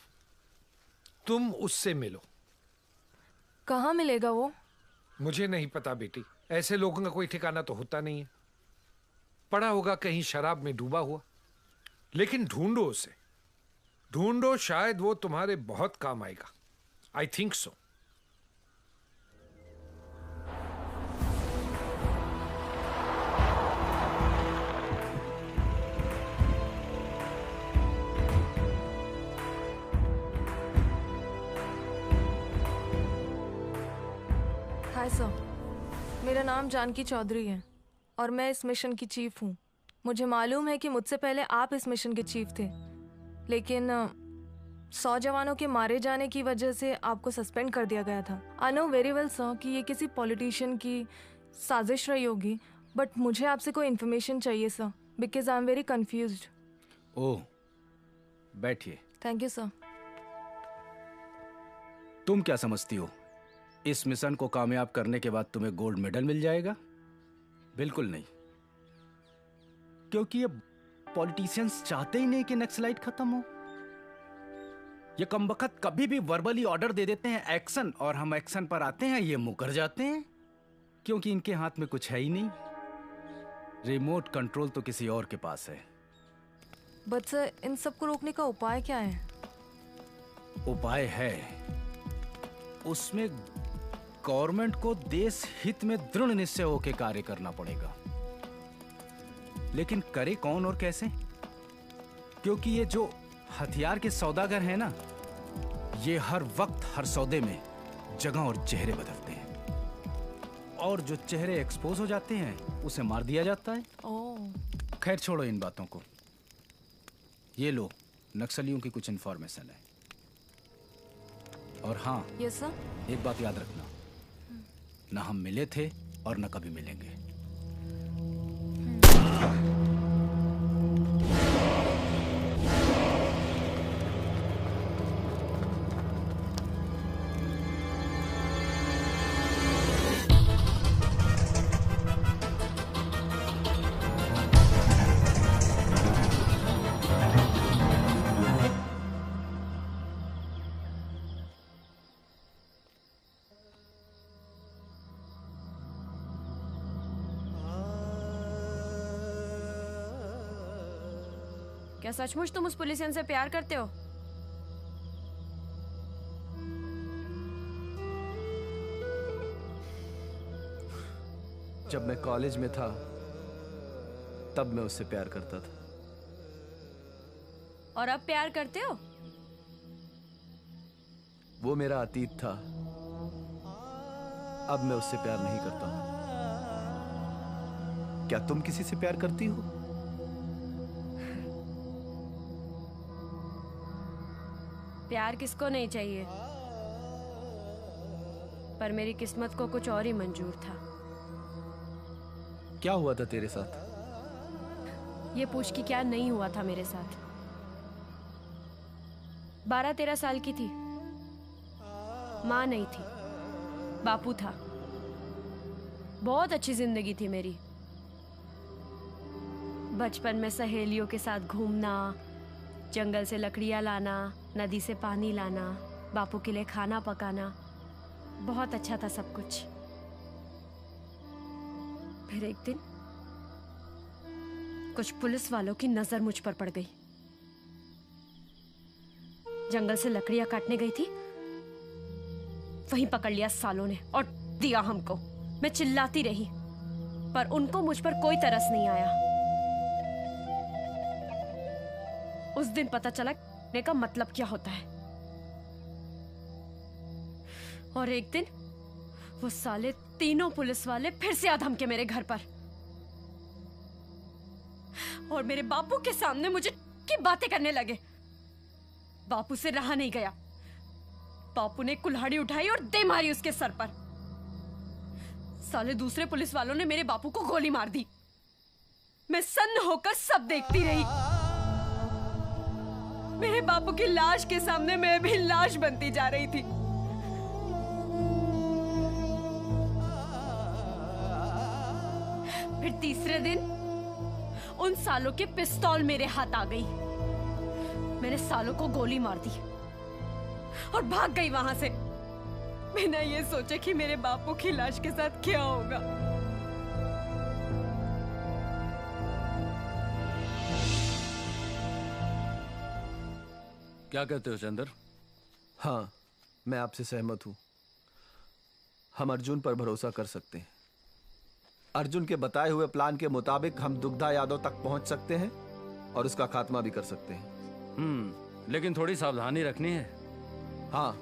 तुम उससे मिलो। कहाँ मिलेगा वो? मुझे नहीं पता बेटी, ऐसे लोगों का कोई ठिकाना तो होता नहीं है। पड़ा होगा कहीं शराब में डूबा हुआ। लेकिन ढूंढो उसे, ढूंढो, शायद वो तुम्हारे बहुत काम आएगा। I think so. Hi sir, मेरा नाम जानकी चौधरी है और मैं इस मिशन की चीफ हूँ। मुझे मालूम है कि मुझसे पहले आप इस मिशन के चीफ थे, लेकिन 100 जवानों के मारे जाने की वजह से आपको सस्पेंड कर दिया गया था। I know very well sir कि ये किसी पॉलिटिशियन की साजिश रही होगी, बट मुझे आपसे कोई इन्फॉर्मेशन चाहिए sir, because I am very confused. Oh, बैठिए। Thank you sir. तुम क्या समझती हो इस मिशन को कामयाब करने के बाद तुम्हें गोल्ड मेडल मिल जाएगा? बिल्कुल नहीं, क्योंकि ये पॉलिटिशियंस चाहते ही नहीं कि नक्सलाइट खत्म हो। ये कमबख्त कभी भी वर्बली ऑर्डर दे देते हैं एक्शन, और हम एक्शन पर आते हैं ये मुकर जाते हैं, क्योंकि इनके हाथ में कुछ है ही नहीं। रिमोट कंट्रोल तो किसी और के पास है। बट सर, इन सबको रोकने का उपाय क्या है? उपाय है, उसमें गवर्नमेंट को देश हित में दृढ़ निश्चय होकर कार्य करना पड़ेगा। लेकिन करे कौन और कैसे? क्योंकि ये जो हथियार के सौदागर हैं ना, ये हर वक्त हर सौदे में जगह और चेहरे बदलते हैं, और जो चेहरे एक्सपोज हो जाते हैं उसे मार दिया जाता है। खैर छोड़ो इन बातों को। ये लो, नक्सलियों की कुछ इंफॉर्मेशन है। और हाँ, यस सर, एक बात याद रखना, ना हम मिले थे और न कभी मिलेंगे। क्या सचमुच तुम उस पुलिसियन से प्यार करते हो? जब मैं कॉलेज में था तब मैं उससे प्यार करता था। और अब प्यार करते हो? वो मेरा अतीत था, अब मैं उससे प्यार नहीं करता हूं। क्या तुम किसी से प्यार करती हो? प्यार किसको नहीं चाहिए, पर मेरी किस्मत को कुछ और ही मंजूर था। क्या हुआ था तेरे साथ? ये पूछ कि क्या नहीं हुआ था मेरे साथ। 12-13 साल की थी, माँ नहीं थी, बापू था। बहुत अच्छी जिंदगी थी मेरी। बचपन में सहेलियों के साथ घूमना, जंगल से लकड़ियां लाना, नदी से पानी लाना, बापू के लिए खाना पकाना, बहुत अच्छा था सब कुछ। फिर एक दिन कुछ पुलिस वालों की नजर मुझ पर पड़ गई। जंगल से लकड़ियां काटने गई थी, वहीं पकड़ लिया सालों ने और दिया हमको। मैं चिल्लाती रही, पर उनको मुझ पर कोई तरस नहीं आया। उस दिन पता चला ने का मतलब क्या होता है। और एक दिन वो साले तीनों पुलिस वाले फिर से आ धमके मेरे घर पर, और मेरे बापू के सामने मुझे की बातें करने लगे। बापू से रहा नहीं गया। बापू ने कुल्हाड़ी उठाई और दे मारी उसके सर पर। साले दूसरे पुलिस वालों ने मेरे बापू को गोली मार दी। मैं सन्न होकर सब देखती रही। मेरे बापू की लाश के सामने मैं भी लाश बनती जा रही थी। फिर तीसरे दिन उन सालों के पिस्तौल मेरे हाथ आ गई। मैंने सालों को गोली मार दी और भाग गई वहां से, बिना ये सोचे कि मेरे बापू की लाश के साथ क्या होगा। क्या कहते हो चंदर? हाँ, मैं आपसे सहमत हूं। हम अर्जुन पर भरोसा कर सकते हैं। अर्जुन के बताए हुए प्लान के मुताबिक हम दुग्धा यादव तक पहुंच सकते हैं और उसका खात्मा भी कर सकते हैं। लेकिन थोड़ी सावधानी रखनी है। हाँ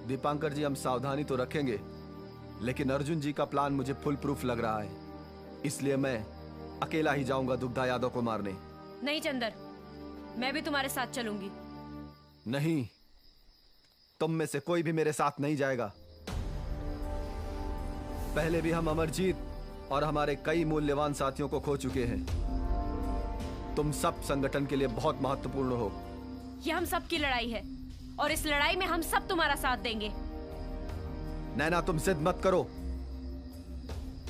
दीपांकर जी, हम सावधानी तो रखेंगे, लेकिन अर्जुन जी का प्लान मुझे फुल प्रूफ लग रहा है, इसलिए मैं अकेला ही जाऊंगा दुग्धा यादव को मारने। नहीं चंदर, मैं भी तुम्हारे साथ चलूंगी। नहीं, तुम में से कोई भी मेरे साथ नहीं जाएगा। पहले भी हम अमरजीत और हमारे कई मूल्यवान साथियों को खो चुके हैं। तुम सब संगठन के लिए बहुत महत्वपूर्ण हो। ये हम सब की लड़ाई है और इस लड़ाई में हम सब तुम्हारा साथ देंगे। नैना, तुम जिद मत करो।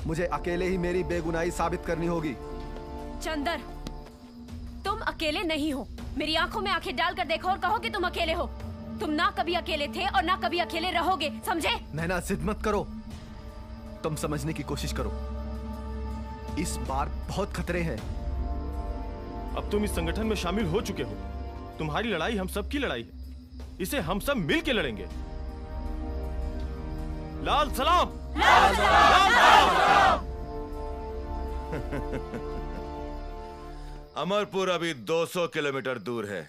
मुझे अकेले ही मेरी बेगुनाही साबित करनी होगी। चंदर, तुम अकेले नहीं हो। मेरी आंखों में आंखें डालकर देखो और कहो कि तुम अकेले हो। तुम ना कभी अकेले थे और ना कभी अकेले रहोगे, समझे? नैना, जिद मत करो। तुम समझने की कोशिश करो। इस बार बहुत खतरे हैं। अब तुम इस संगठन में शामिल हो चुके हो। तुम्हारी लड़ाई हम सब की लड़ाई है। इसे हम सब मिल के लड़ेंगे। लाल सलाम, लाल सलाम। अमरपुर अभी 200 किलोमीटर दूर है।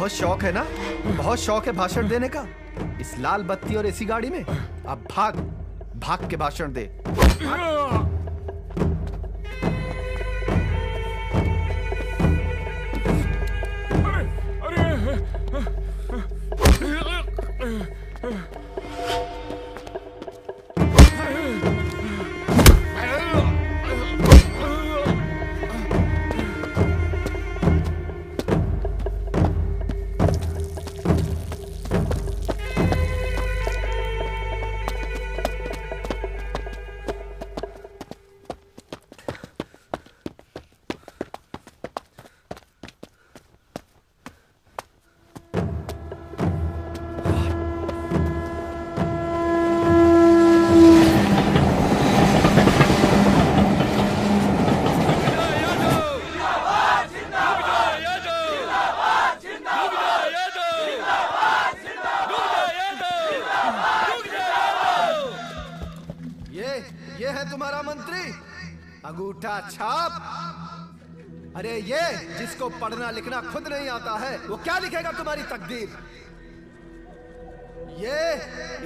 बहुत शौक है ना, बहुत शौक है भाषण देने का। इस लाल बत्ती और एसी गाड़ी में अब भाग भाग के भाषण दे। ये है तुम्हारा मंत्री अंगूठा छाप। अरे ये जिसको पढ़ना लिखना खुद नहीं आता है वो क्या लिखेगा तुम्हारी तकदीर। ये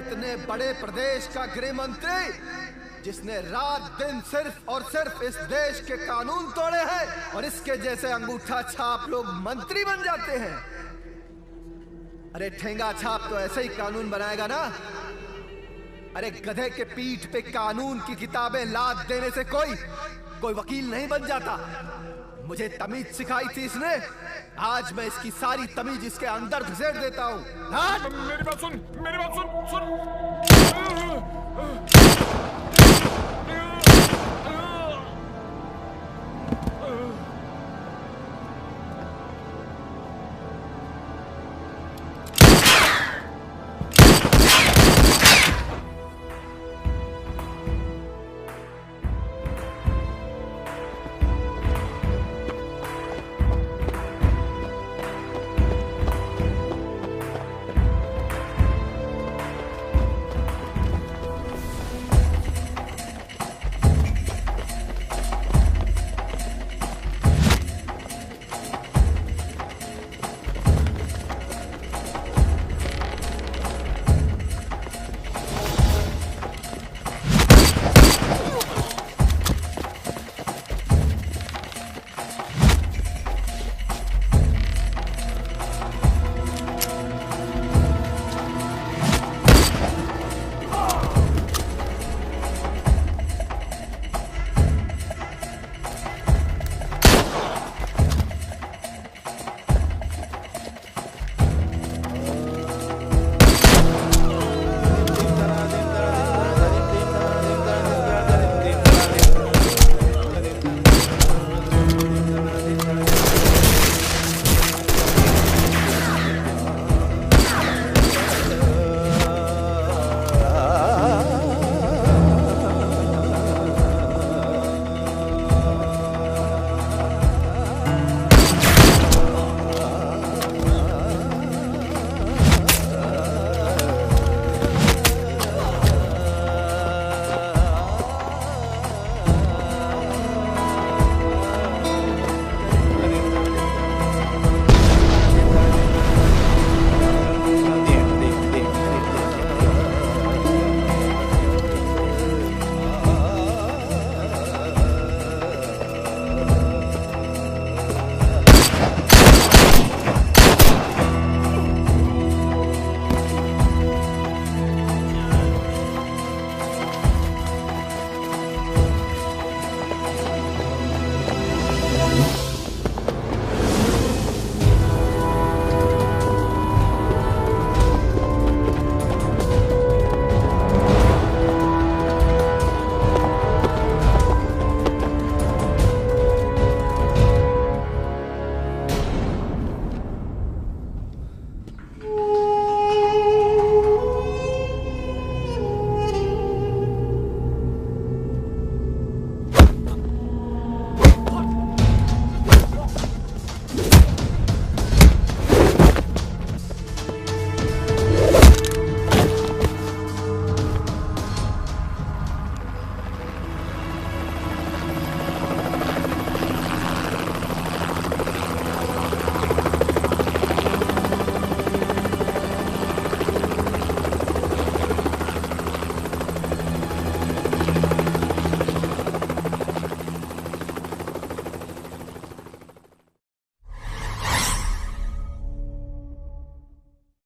इतने बड़े प्रदेश का गृह मंत्री जिसने रात दिन सिर्फ और सिर्फ इस देश के कानून तोड़े हैं और इसके जैसे अंगूठा छाप लोग मंत्री बन जाते हैं। अरे ठेंगा छाप तो ऐसे ही कानून बनाएगा ना। अरे गधे के पीठ पे कानून की किताबें लाद देने से कोई वकील नहीं बन जाता। मुझे तमीज सिखाई थी इसने, आज मैं इसकी सारी तमीज इसके अंदर घुसेड़ देता हूँ। मेरी बात सुन, मेरी बात सुन।